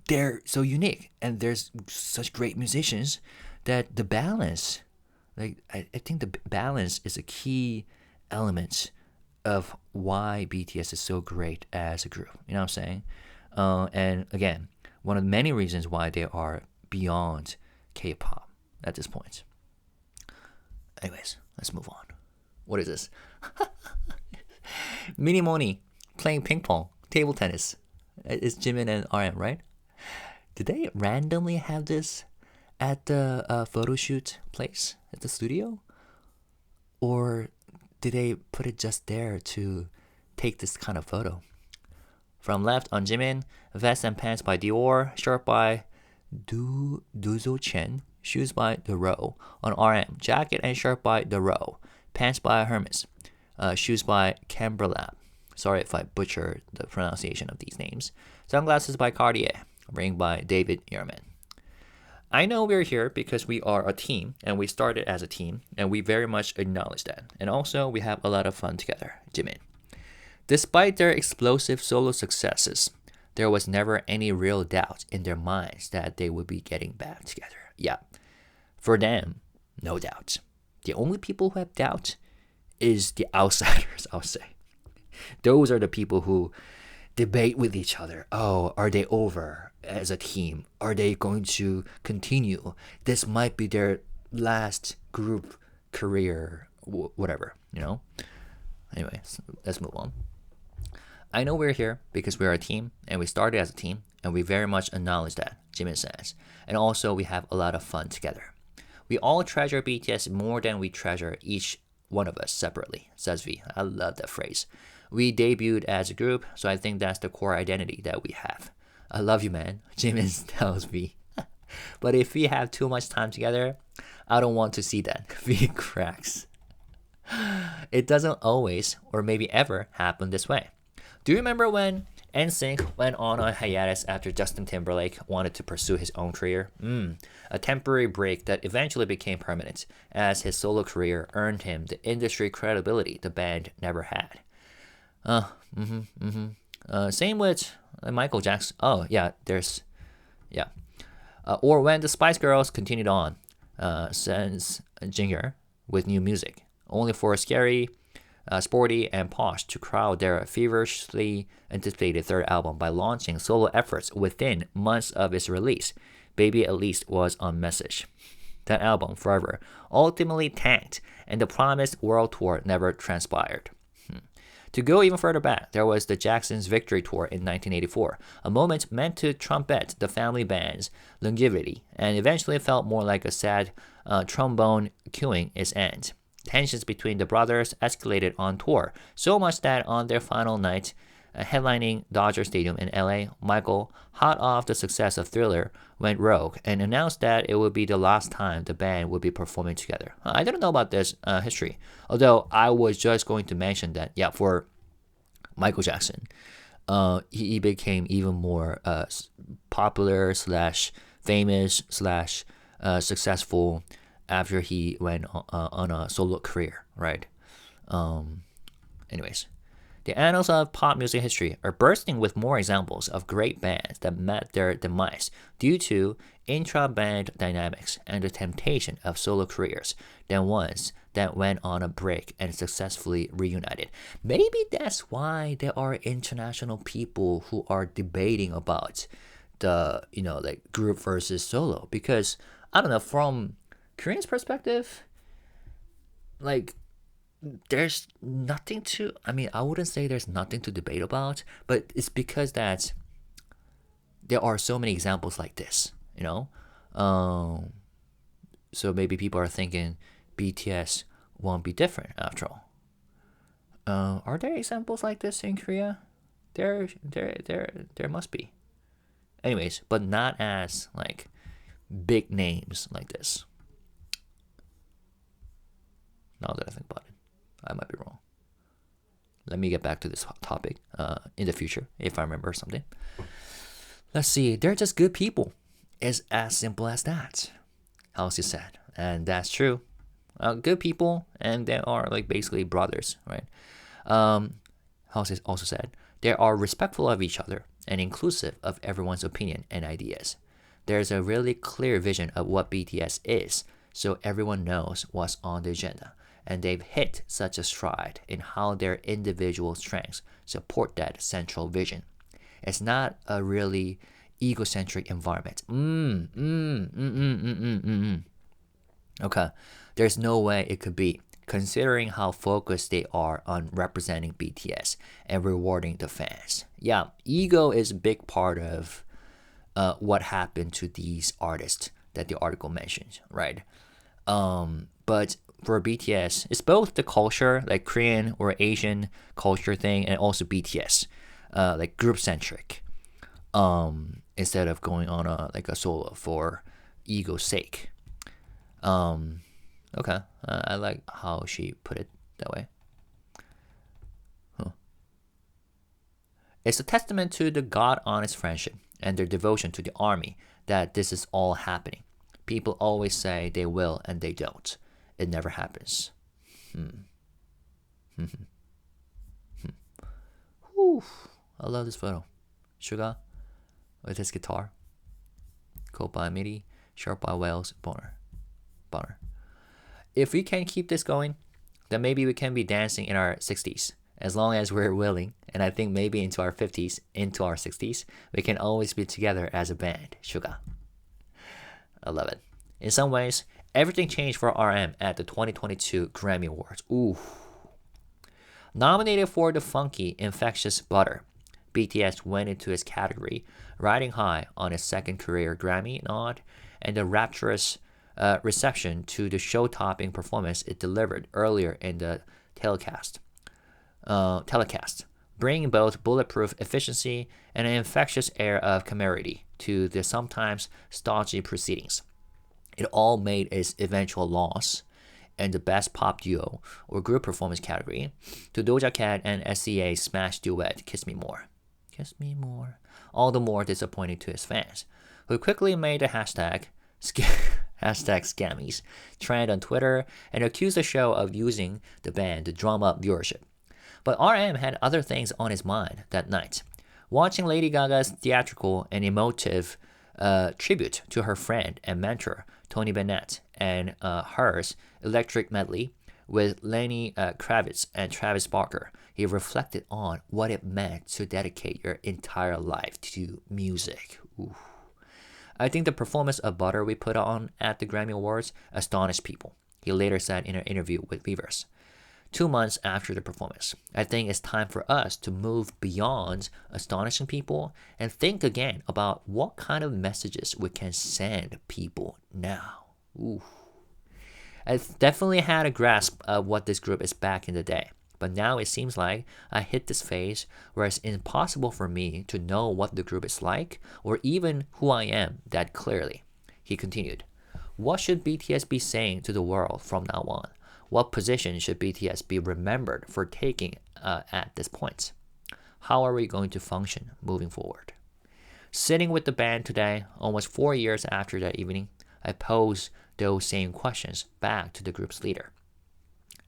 they're so unique and there's such great musicians that the balance, like I think the balance is a key element of why BTS is so great as a group. You know what I'm saying? And again, one of the many reasons why they are beyond K-pop at this point. Anyways, let's move on. What is this? Mini Moni playing ping pong, table tennis. It's Jimin and RM, right? Did they randomly have this at the photo shoot place at the studio? Or did they put it just there to take this kind of photo? From left on Jimin, vest and pants by Dior, shirt by Duzo Chen, shoes by The Row. On RM, jacket and shirt by The Row, pants by Hermes, shoes by Camberlab. Sorry if I butcher the pronunciation of these names. Sunglasses by Cartier, ring by David Ehrman. I know we're here because we are a team, and we started as a team, and we very much acknowledge that. And also, we have a lot of fun together, Jimin. Despite their explosive solo successes, there was never any real doubt in their minds that they would be getting back together. Yeah, for them, no doubt. The only people who have doubt is the outsiders, I'll say. Those are the people who debate with each other. Oh, are they over as a team? Are they going to continue? This might be their last group career, whatever, Anyway, let's move on. I know we're here because we're a team, and we started as a team, and we very much acknowledge that, Jimin says. And also, we have a lot of fun together. We all treasure BTS more than we treasure each one of us separately, says V. I love that phrase. We debuted as a group, so I think that's the core identity that we have. I love you, man, Jimin tells V. But if we have too much time together, I don't want to see that. V cracks. It doesn't always, or maybe ever, happen this way. Do you remember when NSYNC went on a hiatus after Justin Timberlake wanted to pursue his own career? A temporary break that eventually became permanent, as his solo career earned him the industry credibility the band never had. Same with Michael Jackson. Oh, yeah, yeah. Or when the Spice Girls continued on, since Jinger with new music, only for Scary, Sporty, and Posh to crowd their feverishly anticipated third album by launching solo efforts within months of its release. Baby at least was on message. That album, Forever, ultimately tanked, and the promised world tour never transpired. To go even further back, there was the Jacksons' Victory Tour in 1984, a moment meant to trumpet the family band's longevity, and eventually felt more like a sad trombone cueing its end. Tensions between the brothers escalated on tour, so much that on their final night, headlining Dodger Stadium in LA, Michael, hot off the success of Thriller, went rogue and announced that it would be the last time the band would be performing together. I didn't know about this history, although I was just going to mention that, yeah, for Michael Jackson, he became even more popular slash famous slash successful after he went on a solo career, right? Anyways. The annals of pop music history are bursting with more examples of great bands that met their demise due to intra-band dynamics and the temptation of solo careers than ones that went on a break and successfully reunited. Maybe that's why there are international people who are debating about the, like group versus solo. Because, I don't know, from Korean's perspective, like, there's nothing to, I wouldn't say there's nothing to debate about, but it's because that there are so many examples like this, so maybe people are thinking BTS won't be different after all. Are there examples like this in Korea? There must be. Anyways, but not as like big names like this. Now that I think about it, I might be wrong. Let me get back to this topic in the future if I remember something. Let's see. They're just good people. It's as simple as that. Halsey said, and that's true. Good people, and they are like basically brothers, right? Halsey also said they are respectful of each other and inclusive of everyone's opinion and ideas. There's a really clear vision of what BTS is, so everyone knows what's on the agenda. And they've hit such a stride in how their individual strengths support that central vision. It's not a really egocentric environment. Okay, there's no way it could be, considering how focused they are on representing BTS and rewarding the fans. Yeah, ego is a big part of what happened to these artists that the article mentions, right? But for BTS, it's both the culture, like Korean or Asian culture thing, and also BTS, like group centric, instead of going on a solo for ego's sake. Okay, I like how she put it that way. It's a testament to the God-honest friendship and their devotion to the army that this is all happening. People always say they will and they don't. It never happens. Whew. I love this photo. Suga with his guitar. Cope by MIDI. Sharp by Wales. Bonner. If we can keep this going, then maybe we can be dancing in our 60s. As long as we're willing, and I think maybe into our 50s, into our 60s, we can always be together as a band. Suga. I love it. In some ways, everything changed for RM at the 2022 Grammy Awards. Ooh. Nominated for the funky, infectious Butter, BTS went into its category, riding high on its second career Grammy nod and the rapturous reception to the show-topping performance it delivered earlier in the telecast, bringing both bulletproof efficiency and an infectious air of camaraderie to the sometimes stodgy proceedings. It all made its eventual loss in the Best Pop Duo or Group Performance category to Doja Cat and SCA's smash duet Kiss Me More. Kiss Me More. All the more disappointing to his fans, who quickly made the hashtag #Scammies trend on Twitter and accused the show of using the band to drum up viewership. But RM had other things on his mind that night. Watching Lady Gaga's theatrical and emotive tribute to her friend and mentor, Tony Bennett, and hers electric medley with Lenny Kravitz and Travis Barker, he reflected on what it meant to dedicate your entire life to music. Ooh. I think the performance of Butter we put on at the Grammy Awards astonished people, he later said in an interview with Weavers. 2 months after the performance, I think it's time for us to move beyond astonishing people and think again about what kind of messages we can send people now. Ooh. I definitely had a grasp of what this group is back in the day, but now it seems like I hit this phase where it's impossible for me to know what the group is like or even who I am that clearly. He continued, what should BTS be saying to the world from now on? What position should BTS be remembered for taking at this point? How are we going to function moving forward? Sitting with the band today, almost 4 years after that evening, I pose those same questions back to the group's leader.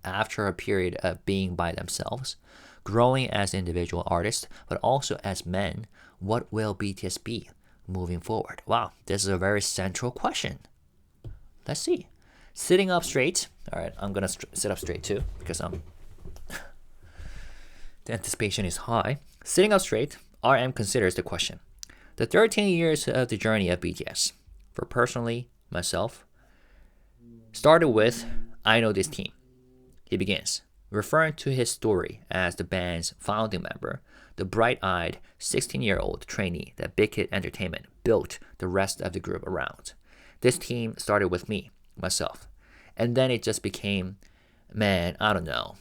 After a period of being by themselves, growing as individual artists, but also as men, what will BTS be moving forward? Wow, this is a very central question. Let's see. Sitting up straight. All right, I'm going to sit up straight too because the anticipation is high. Sitting up straight, RM considers the question. The 13 years of the journey of BTS, for personally, myself, started with I Know This Team. He begins, referring to his story as the band's founding member, the bright-eyed 16-year-old trainee that Big Hit Entertainment built the rest of the group around. This team started with me, myself, and then it just became, man, I don't know.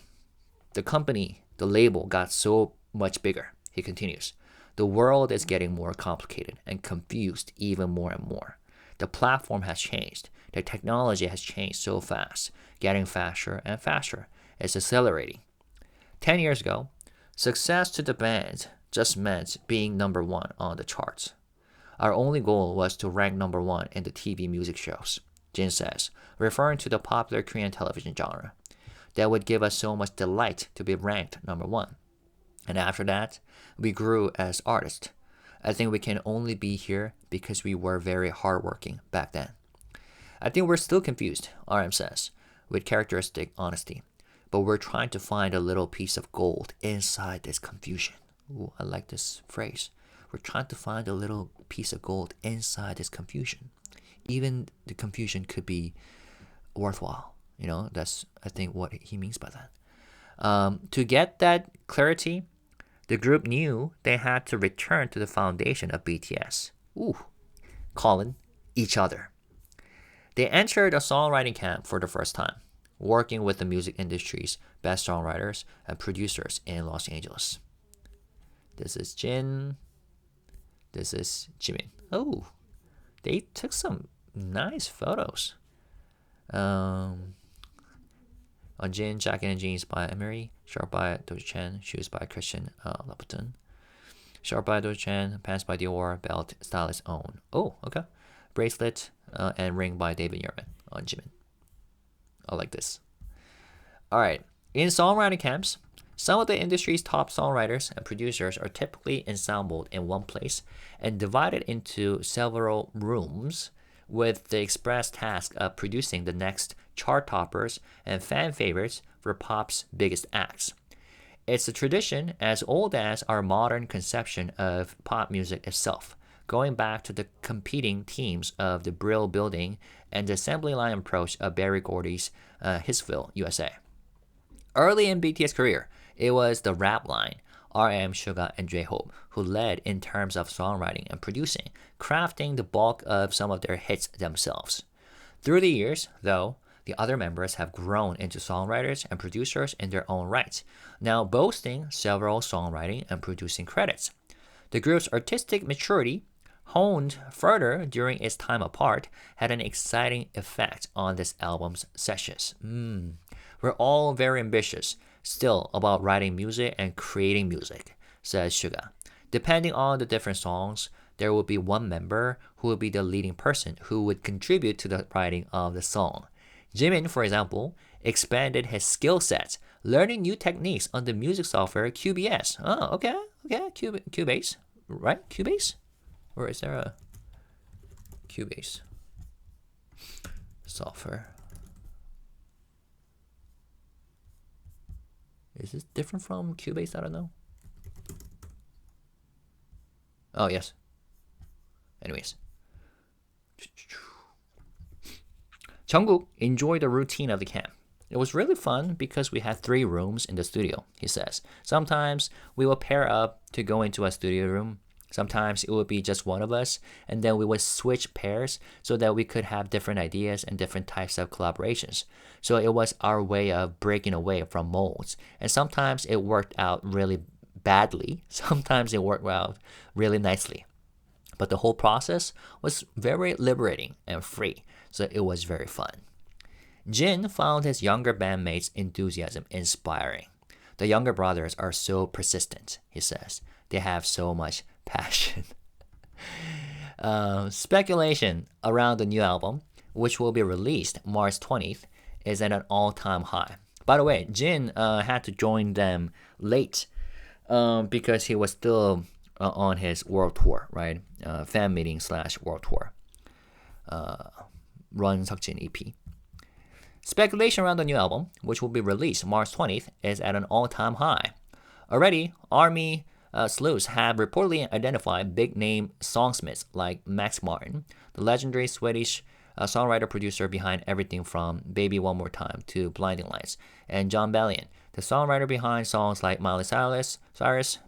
The company, the label got so much bigger, he continues. The world is getting more complicated and confused even more and more. The platform has changed. The technology has changed so fast, getting faster and faster. It's accelerating. 10 years ago, success to the band just meant being number one on the charts. Our only goal was to rank number one in the TV music shows, Jin says, referring to the popular Korean television genre. That would give us so much delight to be ranked number one. And after that, we grew as artists. I think we can only be here because we were very hardworking back then. I think we're still confused, RM says, with characteristic honesty. But we're trying to find a little piece of gold inside this confusion. Ooh, I like this phrase. We're trying to find a little piece of gold inside this confusion. Even the confusion could be worthwhile. You know, that's, I think, what he means by that. To get that clarity, the group knew they had to return to the foundation of BTS. Ooh, calling each other. They entered a songwriting camp for the first time, working with the music industry's best songwriters and producers in Los Angeles. This is Jin. This is Jimin. Oh, they took some nice photos. On Jin, Jacket and Jeans by Emery, Shirt by Doja Chen, Shoes by Christian Louboutin, Shirt by Doja Chen, Pants by Dior, Belt Stylist Own. Oh, okay. Bracelet and Ring by David Yurman on Jimin. I like this. All right. In songwriting camps, some of the industry's top songwriters and producers are typically ensembled in one place and divided into several rooms with the express task of producing the next chart toppers and fan favorites for pop's biggest acts. It's a tradition as old as our modern conception of pop music itself, going back to the competing teams of the Brill Building and the assembly line approach of Berry Gordy's Hitsville, USA. Early in BTS' career, it was the rap line, RM, Suga, and J-Hope, who led in terms of songwriting and producing, crafting the bulk of some of their hits themselves. Through the years, though, the other members have grown into songwriters and producers in their own right, now boasting several songwriting and producing credits. The group's artistic maturity honed further during its time apart, had an exciting effect on this album's sessions. We're all very ambitious still about writing music and creating music, says Suga. Depending on the different songs, there will be one member who will be the leading person who would contribute to the writing of the song. Jimin, for example, expanded his skill set, learning new techniques on the music software QBS. Oh, okay, Cubase, right? Cubase? Or is there a Cubase software? Is this different from Cubase? I don't know. Oh, yes. Anyways. Jungkook enjoyed the routine of the camp. It was really fun because we had 3 rooms in the studio, he says. Sometimes we would pair up to go into a studio room. Sometimes it would be just one of us, and then we would switch pairs so that we could have different ideas and different types of collaborations. So it was our way of breaking away from molds. And sometimes it worked out really badly. Sometimes it worked out really nicely. But the whole process was very liberating and free, so it was very fun. Jin found his younger bandmates' enthusiasm inspiring. The younger brothers are so persistent, he says. They have so much passion. Speculation around the new album, which will be released March 20th, is at an all-time high. By the way, Jin had to join them late because he was still on his world tour, right? Fan meeting / world tour. Run Seokjin EP. Speculation around the new album, which will be released March 20th, is at an all-time high. Already, ARMY sleuths have reportedly identified big-name songsmiths like Max Martin, the legendary Swedish songwriter-producer behind everything from Baby One More Time to Blinding Lights, and John Bellion, the songwriter behind songs like Miley Cyrus,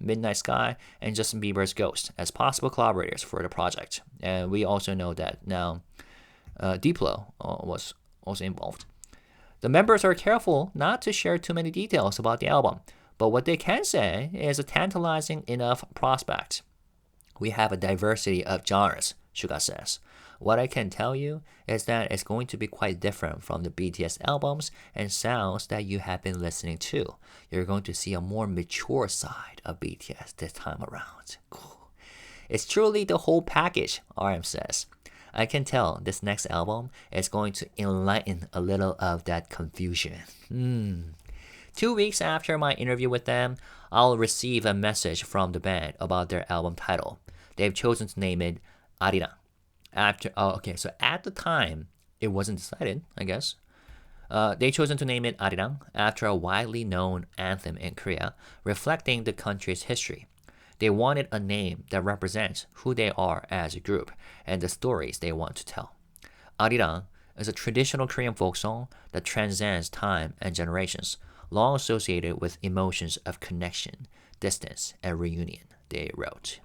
Midnight Sky, and Justin Bieber's Ghost, as possible collaborators for the project. And we also know that now Diplo was also involved. The members are careful not to share too many details about the album, but what they can say is a tantalizing enough prospect. We have a diversity of genres, Suga says. What I can tell you is that it's going to be quite different from the BTS albums and sounds that you have been listening to. You're going to see a more mature side of BTS this time around. Cool. It's truly the whole package, RM says. I can tell this next album is going to enlighten a little of that confusion. 2 weeks after my interview with them, I'll receive a message from the band about their album title. They've chosen to name it Arirang. So at the time, it wasn't decided, I guess. They chosen to name it Arirang after a widely known anthem in Korea, reflecting the country's history. They wanted a name that represents who they are as a group and the stories they want to tell. Arirang is a traditional Korean folk song that transcends time and generations, long associated with emotions of connection, distance, and reunion, they wrote.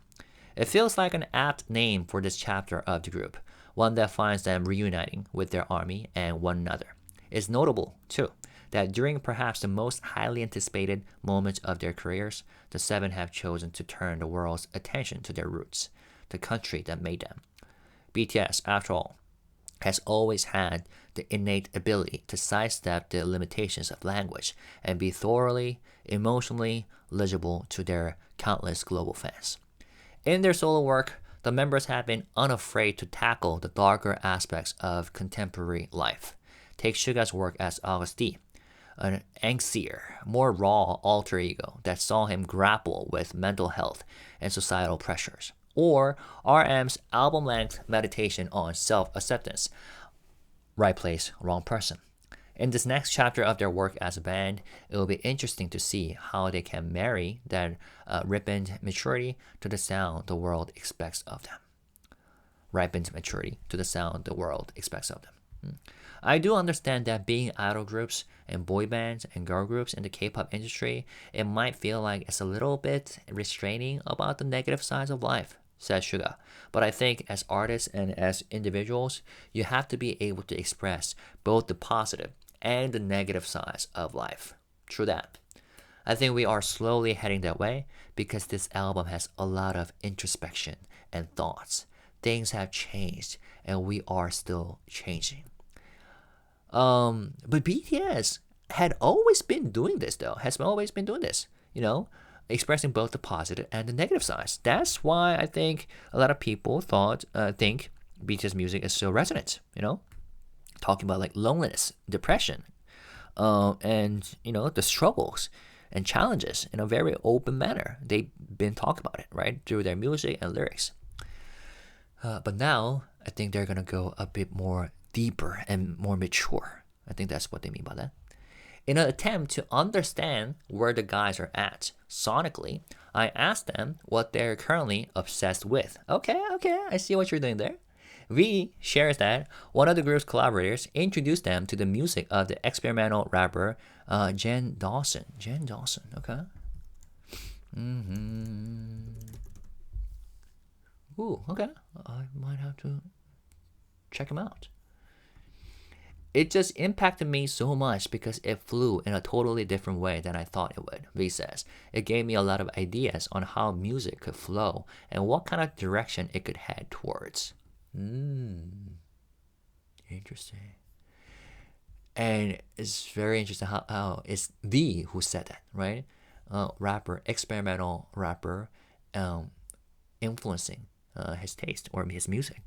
It feels like an apt name for this chapter of the group, one that finds them reuniting with their army and one another. It's notable, too, that during perhaps the most highly anticipated moments of their careers, the 7 have chosen to turn the world's attention to their roots, the country that made them. BTS, after all, has always had the innate ability to sidestep the limitations of language and be thoroughly, emotionally legible to their countless global fans. In their solo work, the members have been unafraid to tackle the darker aspects of contemporary life. Take Suga's work as Auguste, an angstier, more raw alter ego that saw him grapple with mental health and societal pressures. Or RM's album-length meditation on self-acceptance, Right Place, Wrong Person. In this next chapter of their work as a band, it will be interesting to see how they can marry that ripened maturity to the sound the world expects of them. Ripened maturity to the sound the world expects of them. I do understand that being idol groups and boy bands and girl groups in the K-pop industry, it might feel like it's a little bit restraining about the negative sides of life, says Suga. But I think as artists and as individuals, you have to be able to express both the positive and the negative sides of life. True that. I think we are slowly heading that way because this album has a lot of introspection and thoughts things have changed and we are still changing. But BTS had always been doing this though, has always been doing this, expressing both the positive and the negative sides. That's why I think a lot of people think BTS music is so resonant, talking about like loneliness, depression, and the struggles and challenges in a very open manner. They've been talking about it, right, through their music and lyrics. But now I think they're gonna go a bit more deeper and more mature. I think that's what they mean by that. In an attempt to understand where the guys are at sonically, I asked them what they're currently obsessed with. Okay, I see what you're doing there. V shares that one of the group's collaborators introduced them to the music of the experimental rapper Jen Dawson. Jen Dawson, okay. Ooh, okay. I might have to check him out. It just impacted me so much because it flew in a totally different way than I thought it would, V says. It gave me a lot of ideas on how music could flow and what kind of direction it could head towards. Interesting. And it's very interesting how it's V who said that, right? Experimental rapper, influencing his taste or his music.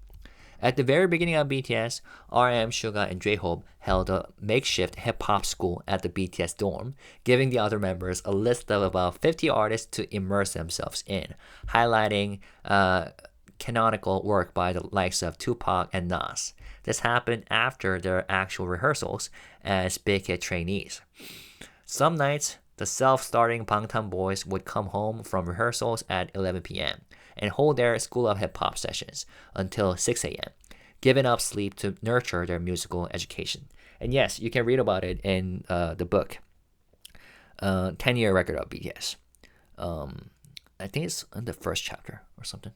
At the very beginning of BTS, RM, Suga, and J-Hope held a makeshift hip-hop school at the BTS dorm, giving the other members a list of about 50 artists to immerse themselves in, highlighting canonical work by the likes of Tupac and Nas. This happened after their actual rehearsals as Big Hit trainees. Some nights, the self-starting Bangtan boys would come home from rehearsals at 11 p.m. and hold their School of Hip Hop sessions until 6 a.m., giving up sleep to nurture their musical education. And yes, you can read about it in the book, 10-Year Record of BTS. I think it's in the first chapter or something.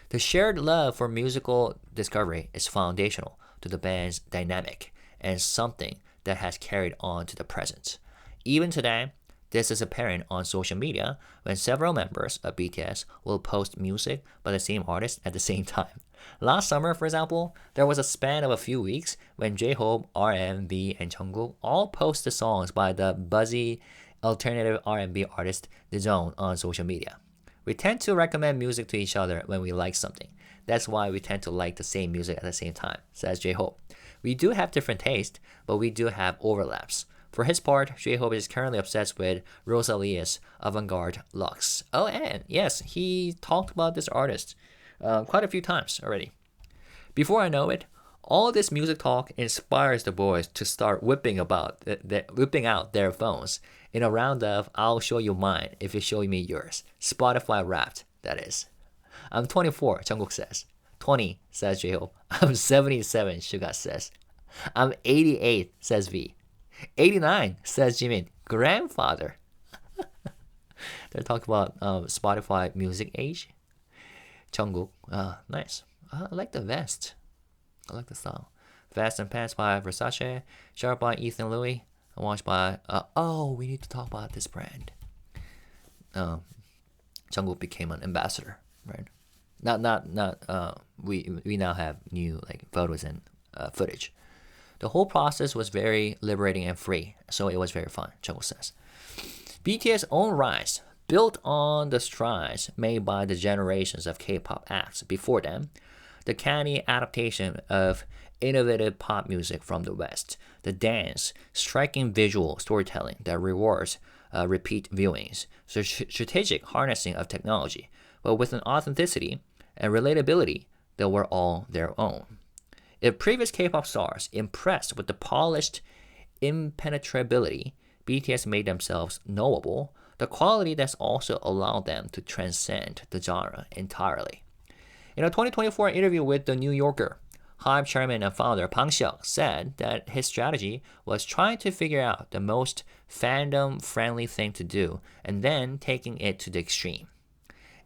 The shared love for musical discovery is foundational to the band's dynamic and something that has carried on to the present. Even today, this is apparent on social media when several members of BTS will post music by the same artist at the same time. Last summer, for example, there was a span of a few weeks when J-Hope, RM, V, and Jungkook all posted songs by the buzzy alternative R&B artist The Zone on social media. We tend to recommend music to each other when we like something. That's why we tend to like the same music at the same time, says J-Hope. We do have different tastes, but we do have overlaps. For his part, J-Hope is currently obsessed with Rosalia's avant-garde Lux. Oh, and yes, he talked about this artist quite a few times already. Before I know it, all this music talk inspires the boys to start whipping out their phones in a round of "I'll show you mine if you show me yours." Spotify Wrapped, that is. I'm 24, Jungkook says. 20, says J-Hope. I'm 77, Suga says. I'm 88, says V. 89, says Jimin. Grandfather. They're talking about Spotify music age. Jungkook, nice. I like the vest. I like the style. Vest and Pants by Versace. Shirt by Ethan Louis. And watch by, we need to talk about this brand. Jungkook became an ambassador, right? We now have new photos and footage. The whole process was very liberating and free, so it was very fun, Jungkook says. BTS' own rise, built on the strides made by the generations of K-pop acts before them, the canny adaptation of innovative pop music from the West, the dance, striking visual storytelling that rewards repeat viewings, so strategic harnessing of technology, but with an authenticity and relatability that were all their own. If previous K-pop stars impressed with the polished impenetrability BTS made themselves knowable, the quality that's also allowed them to transcend the genre entirely. In a 2024 interview with The New Yorker, HYBE chairman and founder Bang Seok said that his strategy was trying to figure out the most fandom-friendly thing to do and then taking it to the extreme.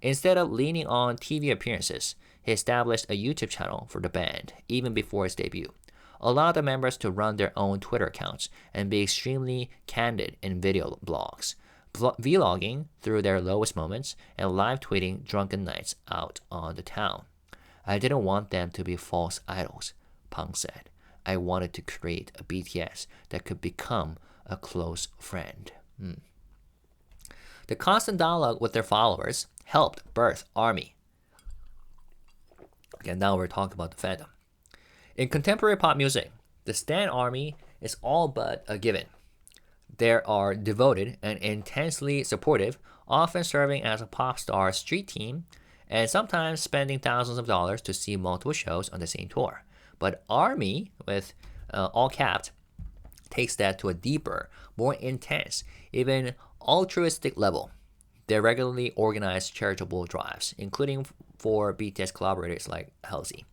Instead of leaning on TV appearances, he established a YouTube channel for the band even before its debut, allowed the members to run their own Twitter accounts and be extremely candid in video blogs, vlogging through their lowest moments and live tweeting drunken nights out on the town. I didn't want them to be false idols, Pang said. I wanted to create a BTS that could become a close friend. The constant dialogue with their followers helped birth ARMY. Again, now we're talking about the fandom. In contemporary pop music, the Stan ARMY is all but a given. They are devoted and intensely supportive, often serving as a pop star street team, and sometimes spending thousands of dollars to see multiple shows on the same tour. But ARMY, with all capped, takes that to a deeper, more intense, even altruistic level. They regularly organize charitable drives, including for BTS collaborators like Halsey.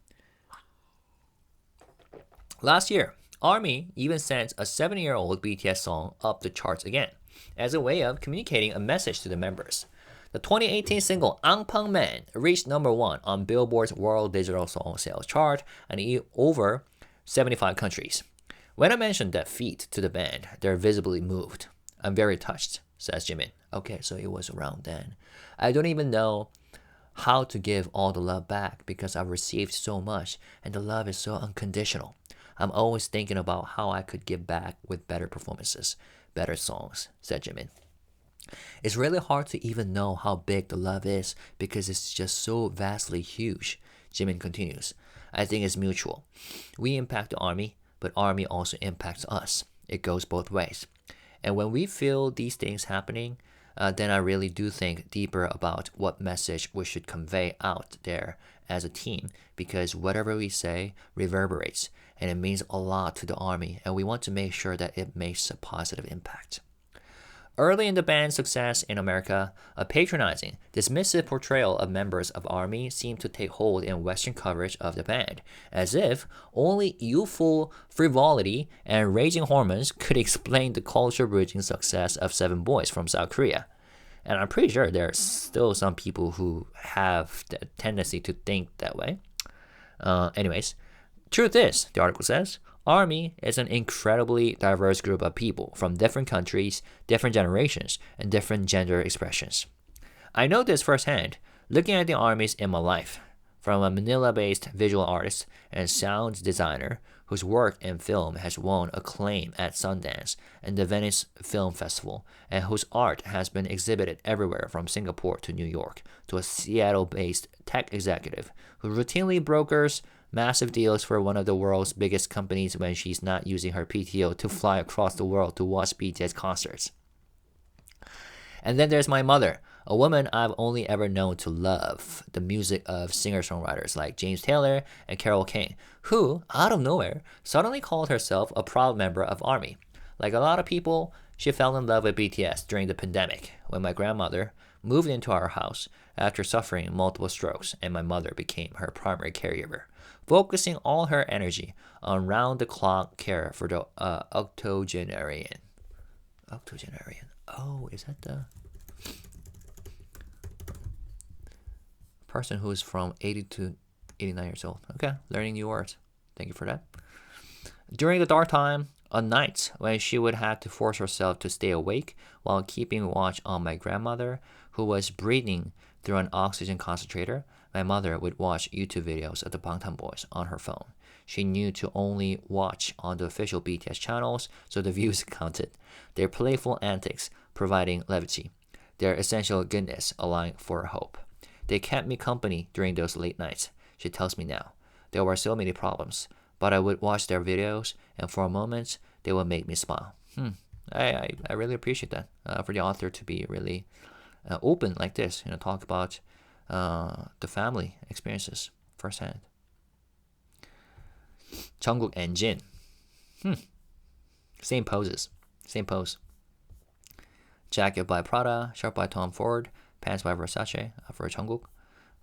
Last year, ARMY even sent a 7-year-old BTS song up the charts again, as a way of communicating a message to the members. The 2018 single Angpang Man reached number 1 on Billboard's World Digital Song Sales chart in over 75 countries. When I mentioned that feat to the band, they're visibly moved. I'm very touched, says Jimin. Okay, so it was around then. I don't even know how to give all the love back because I've received so much and the love is so unconditional. I'm always thinking about how I could give back with better performances, better songs, said Jimin. It's really hard to even know how big the love is because it's just so vastly huge, Jimin continues. I think it's mutual. We impact the ARMY, but ARMY also impacts us. It goes both ways. And when we feel these things happening, then I really do think deeper about what message we should convey out there as a team, because whatever we say reverberates, and it means a lot to the ARMY, and we want to make sure that it makes a positive impact. Early in the band's success in America, a patronizing, dismissive portrayal of members of ARMY seemed to take hold in Western coverage of the band, as if only youthful frivolity and raging hormones could explain the culture-bridging success of 7 boys from South Korea. And I'm pretty sure there are still some people who have the tendency to think that way. Anyways, truth is, the article says, ARMY is an incredibly diverse group of people from different countries, different generations, and different gender expressions. I know this firsthand, looking at the ARMYs in my life, from a Manila-based visual artist and sound designer whose work in film has won acclaim at Sundance and the Venice Film Festival, and whose art has been exhibited everywhere from Singapore to New York, to a Seattle-based tech executive who routinely brokers massive deals for one of the world's biggest companies when she's not using her PTO to fly across the world to watch BTS concerts. And then there's my mother, a woman I've only ever known to love the music of singer-songwriters like James Taylor and Carole King, who, out of nowhere, suddenly called herself a proud member of ARMY. Like a lot of people, she fell in love with BTS during the pandemic, when my grandmother moved into our house after suffering multiple strokes, and my mother became her primary caregiver, focusing all her energy on round-the-clock care for the octogenarian. Octogenarian. Oh, is that the person who is from 80 to 89 years old? Okay, learning new words. Thank you for that. During the dark time, on nights when she would have to force herself to stay awake while keeping watch on my grandmother, who was breathing through an oxygen concentrator, my mother would watch YouTube videos of the Bangtan boys on her phone. She knew to only watch on the official BTS channels, so the views counted. Their playful antics providing levity, their essential goodness allowing for hope. They kept me company during those late nights, she tells me now. There were so many problems, but I would watch their videos, and for a moment, they would make me smile. I really appreciate that, for the author to be really open like this, talk about the family experiences firsthand. Jungkook and Jin. Same poses. Same pose. Jacket by Prada, shirt by Tom Ford, pants by Versace for Jungkook.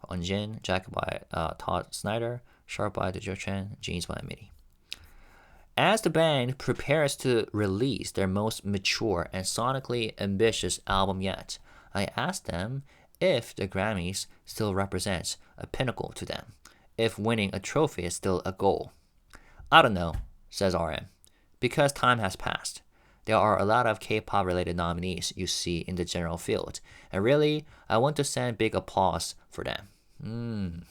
On Jin, jacket by Todd Snyder, shirt by the Jochen, jeans by Mini. As the band prepares to release their most mature and sonically ambitious album yet, I asked them if the Grammys still represents a pinnacle to them, if winning a trophy is still a goal. I don't know, says RM, because time has passed. There are a lot of K-pop related nominees you see in the general field, and really, I want to send big applause for them.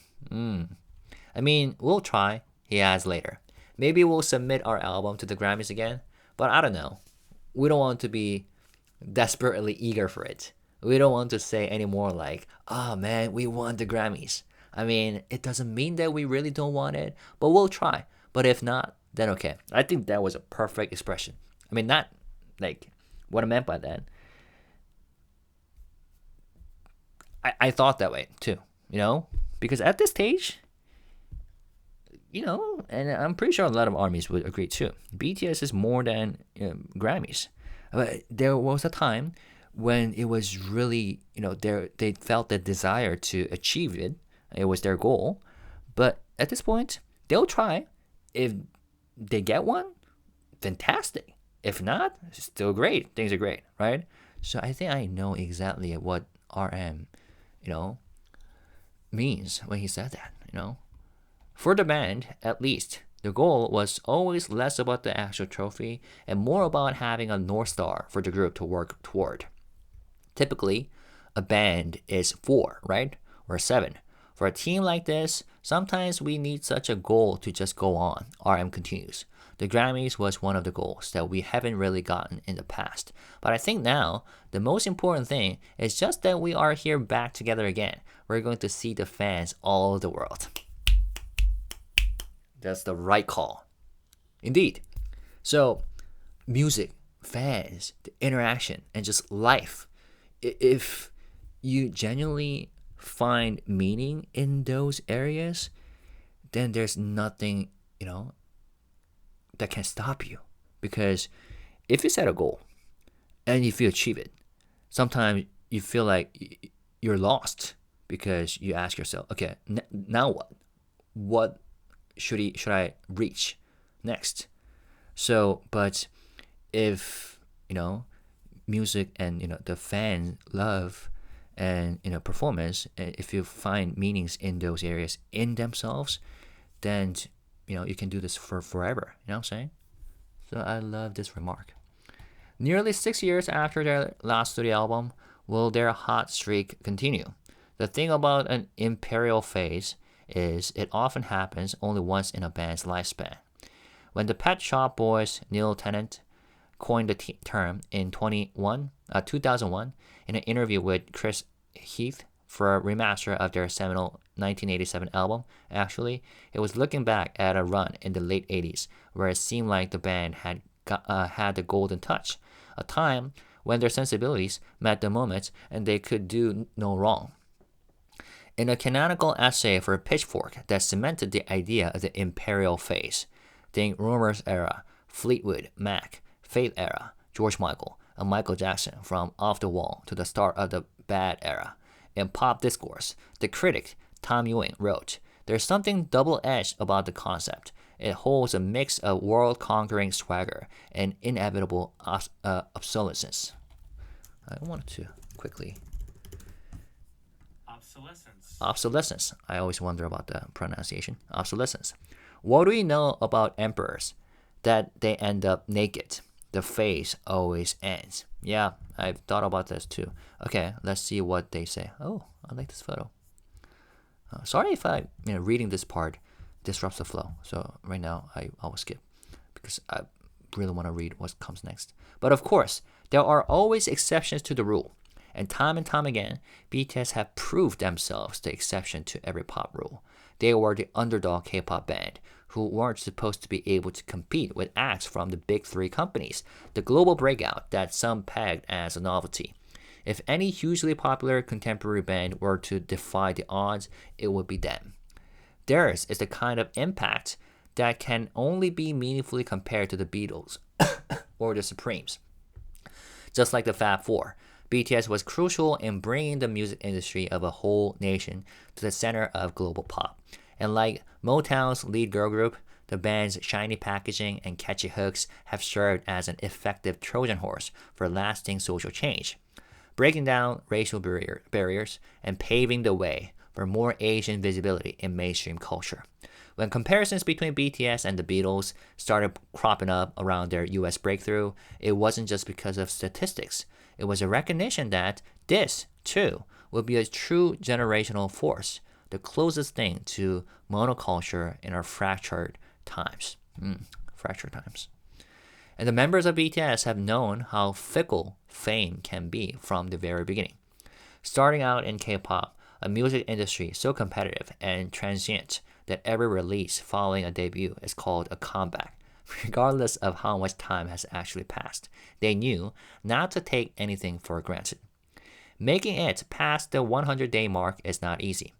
I mean, we'll try, he adds later. Maybe we'll submit our album to the Grammys again, but I don't know. We don't want to be desperately eager for it. We don't want to say anymore like, oh man, we won the Grammys. I mean, it doesn't mean that we really don't want it, but we'll try. But if not, then okay. I think that was a perfect expression. I mean, not like what I meant by that. I thought that way too, because at this stage, and I'm pretty sure a lot of armies would agree too. BTS is more than Grammys. But there was a time when it was really, they felt the desire to achieve it. It was their goal. But at this point, they'll try. If they get one, fantastic. If not, still great. Things are great, right? So I think I know exactly what RM, means when he said that. For the band, at least, the goal was always less about the actual trophy and more about having a North Star for the group to work toward. Typically, a band is 4, right? Or 7. For a team like this, sometimes we need such a goal to just go on, RM continues. The Grammys was one of the goals that we haven't really gotten in the past. But I think now, the most important thing is just that we are here back together again. We're going to see the fans all over the world. That's the right call. Indeed. So, music, fans, the interaction, and just life. If you genuinely find meaning in those areas, then there's nothing, that can stop you. Because if you set a goal and if you achieve it, sometimes you feel like you're lost because you ask yourself, okay, now what? What should I reach next? So, but if music and the fan love and performance, if you find meanings in those areas in themselves, then you can do this for forever. You know what I'm saying? So I love this remark. Nearly 6 years after their last studio album, will their hot streak continue? The thing about an imperial phase is it often happens only once in a band's lifespan. When the Pet Shop Boys' Neil Tennant coined the term in 2001 in an interview with Chris Heath for a remaster of their seminal 1987 album, actually, it was looking back at a run in the late 80s where it seemed like the band had the golden touch, a time when their sensibilities met the moment and they could do no wrong. In a canonical essay for Pitchfork that cemented the idea of the imperial phase, think Rumors era, Fleetwood Mac, Faith era, George Michael, and Michael Jackson from Off the Wall to the start of the Bad era. In Pop Discourse, the critic Tom Ewing wrote, "There's something double-edged about the concept. It holds a mix of world-conquering swagger and inevitable obsolescence." I wanted to quickly... Obsolescence. I always wonder about the pronunciation. Obsolescence. What do we know about emperors? That they end up naked. The phase always ends. Yeah, I've thought about this too. Okay, let's see what they say. Oh, I like this photo. Sorry if reading this part disrupts the flow. So right now I will skip because I really want to read what comes next. But of course, there are always exceptions to the rule. And time again, BTS have proved themselves the exception to every pop rule. They were the underdog K-pop band who weren't supposed to be able to compete with acts from the big 3 companies, the global breakout that some pegged as a novelty. If any hugely popular contemporary band were to defy the odds, it would be them. Theirs is the kind of impact that can only be meaningfully compared to the Beatles or the Supremes. Just like the Fab Four, BTS was crucial in bringing the music industry of a whole nation to the center of global pop. And like Motown's lead girl group, the band's shiny packaging and catchy hooks have served as an effective Trojan horse for lasting social change, breaking down racial barriers and paving the way for more Asian visibility in mainstream culture. When comparisons between BTS and the Beatles started cropping up around their US breakthrough, it wasn't just because of statistics. It was a recognition that this, too, would be a true generational force. The the closest thing to monoculture in our fractured times. Fractured times. And the members of BTS have known how fickle fame can be from the very beginning. Starting out in K-pop, a music industry so competitive and transient that every release following a debut is called a comeback, regardless of how much time has actually passed. They knew not to take anything for granted. Making it past the 100-day mark is not easy.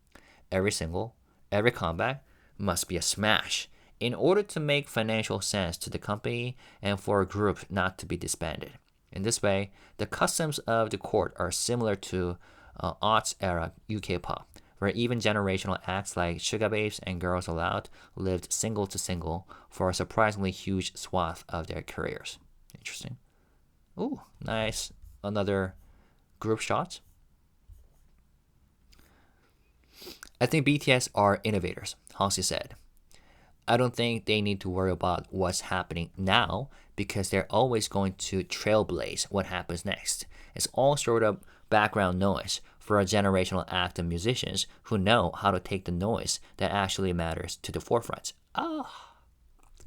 Every single, every comeback must be a smash in order to make financial sense to the company and for a group not to be disbanded. In this way, the customs of the court are similar to aughts-era UK pop, where even generational acts like Suga Babes and Girls Aloud lived single to single for a surprisingly huge swath of their careers. Interesting. Ooh, nice. Another group shot. I think BTS are innovators, Halsey said. I don't think they need to worry about what's happening now because they're always going to trailblaze what happens next. It's all sort of background noise for a generational act of musicians who know how to take the noise that actually matters to the forefront.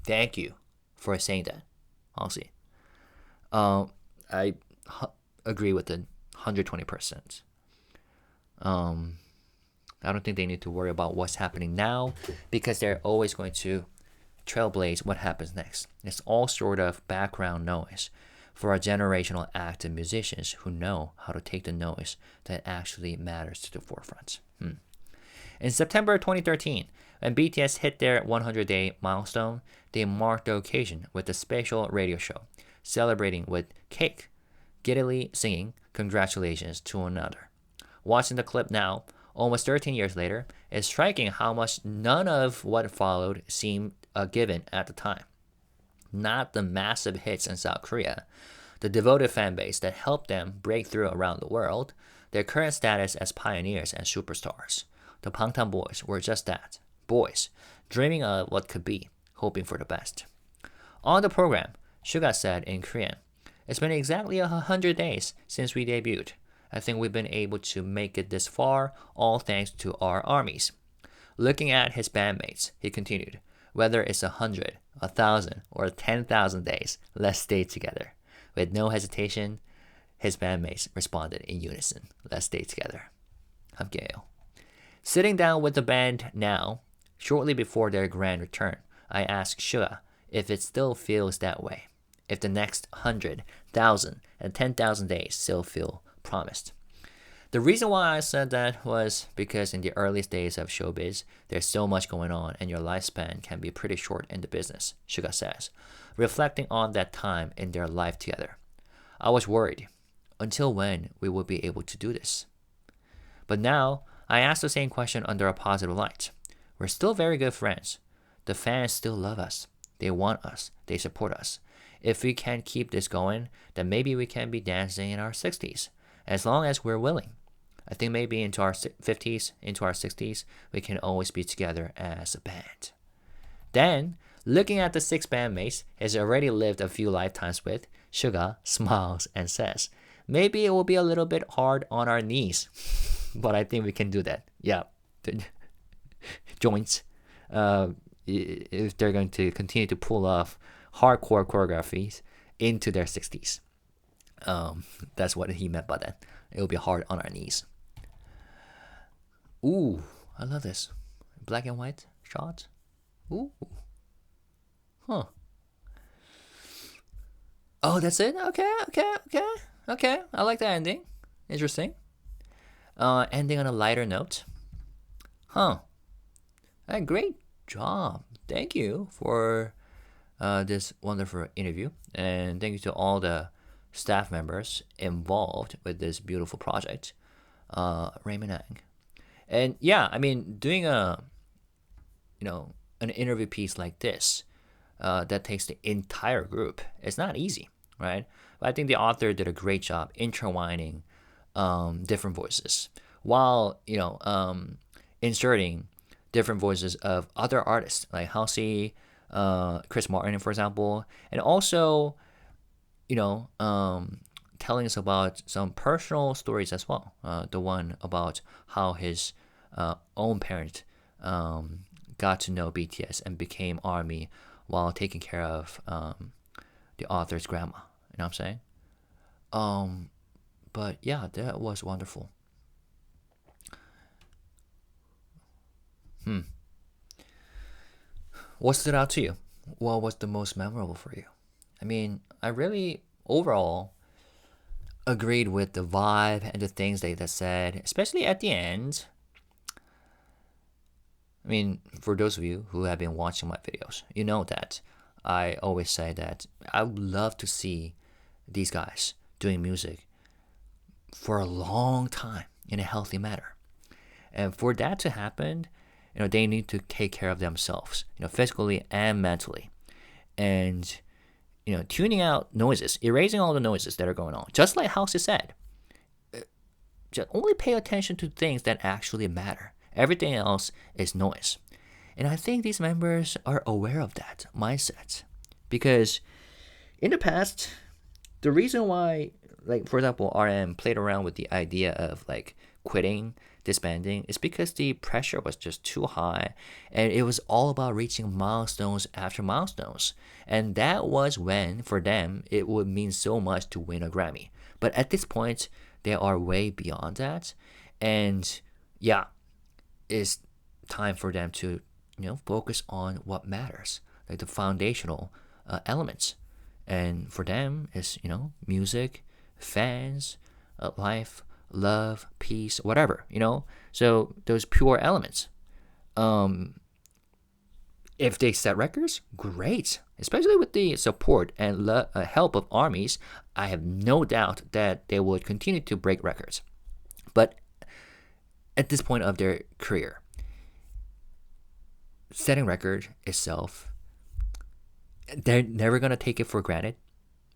Thank you for saying that, Halsey. I agree with it 120%. I don't think they need to worry about what's happening now because they're always going to trailblaze what happens next. It's all sort of background noise for a generational act of musicians who know how to take the noise that actually matters to the forefront. In September 2013, when BTS hit their 100-day milestone, they marked the occasion with a special radio show, celebrating with cake, giddily singing congratulations to one another. Watching the clip now, almost 13 years later, it's striking how much none of what followed seemed a given at the time. Not the massive hits in South Korea, the devoted fan base that helped them break through around the world, their current status as pioneers and superstars. The Bangtan boys were just that, boys, dreaming of what could be, hoping for the best. On the program, Suga said in Korean, "It's been exactly 100 days since we debuted. I think we've been able to make it this far, all thanks to our armies." Looking at his bandmates, he continued, "Whether it's 100, 1,000, or 10,000 days, let's stay together." With no hesitation, his bandmates responded in unison, "Let's stay together." 함께해요. Sitting down with the band now, shortly before their grand return, I asked Suga if it still feels that way, if the next 100, 1,000, and 10,000 days still feel promised. The reason why I said that was because in the earliest days of showbiz, there's so much going on and your lifespan can be pretty short in the business, Suga says, reflecting on that time in their life together. I was worried, until when we would be able to do this? But now, I ask the same question under a positive light. We're still very good friends. The fans still love us. They want us. They support us. If we can keep this going, then maybe we can be dancing in our 60s. As long as we're willing. I think maybe into our 50s, into our 60s, we can always be together as a band. Then, looking at the 6 bandmates he's already lived a few lifetimes with, Suga smiles and says, "Maybe it will be a little bit hard on our knees, but I think we can do that." Yeah, joints. If they're going to continue to pull off hardcore choreographies into their 60s. That's what he meant by that. It will be hard on our knees. Ooh, I love this. Black and white shot. Ooh. Huh. Oh, that's it? Okay. I like the ending. Interesting. Ending on a lighter note. Huh. Great job. Thank you for this wonderful interview. And thank you to all the staff members involved with this beautiful project. Raymond Ang. And yeah, I mean, doing an interview piece like this that takes the entire group, it's not easy, right? But I think the author did a great job intertwining different voices while, inserting different voices of other artists like Halsey, Chris Martin, for example, and also, telling us about some personal stories as well. The one about how his own parent got to know BTS and became ARMY while taking care of the author's grandma. You know what I'm saying? But yeah, that was wonderful. What stood out to you? What was the most memorable for you? I mean, I really overall agreed with the vibe and the things they said, especially at the end. I mean, for those of you who have been watching my videos, you know that I always say that I would love to see these guys doing music for a long time in a healthy manner. And for that to happen, they need to take care of themselves, physically and mentally. And, tuning out noises, erasing all the noises that are going on. Just like House said, just only pay attention to things that actually matter. Everything else is noise. And I think these members are aware of that mindset. Because in the past, the reason why, like, for example, RM played around with the idea of, like, quitting, disbanding, is because the pressure was just too high. And it was all about reaching milestones after milestones. And that was when, for them, it would mean so much to win a Grammy. But at this point, they are way beyond that. And yeah, it's time for them to, focus on what matters, like the foundational elements. And for them, is music, fans, life, love, peace, whatever, So those pure elements. If they set records, great. Especially with the support and help of armies, I have no doubt that they would continue to break records. But at this point of their career, setting record itself, they're never going to take it for granted.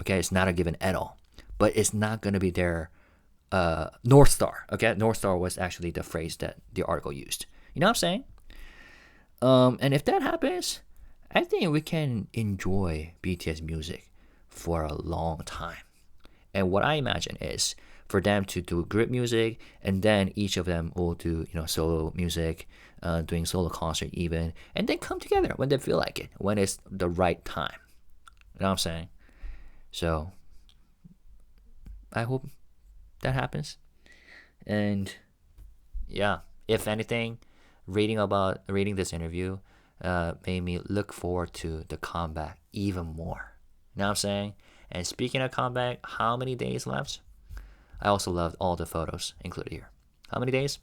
Okay, it's not a given at all. But it's not going to be their North Star. Okay, North Star was actually the phrase that the article used. You know what I'm saying? And if that happens, I think we can enjoy BTS music for a long time. And what I imagine is for them to do group music, and then each of them will do solo music, doing solo concert even, and then come together when they feel like it, when it's the right time. You know what I'm saying? So I hope that happens. And yeah, if anything, reading this interview made me look forward to the comeback even more. You know what I'm saying? And speaking of comeback, how many days left? I also loved all the photos included here. How many days?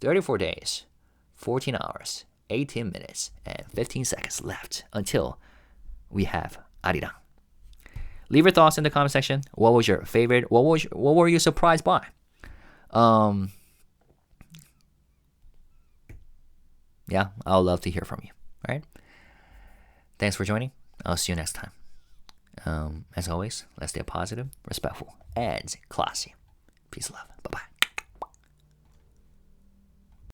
34 days, 14 hours, 18 minutes, and 15 seconds left until we have Arirang. Leave your thoughts in the comment section. What was your favorite? What were you surprised by? Yeah, I would love to hear from you. All right. Thanks for joining. I'll see you next time. As always, let's stay positive, respectful, and classy. Peace, love. Bye-bye.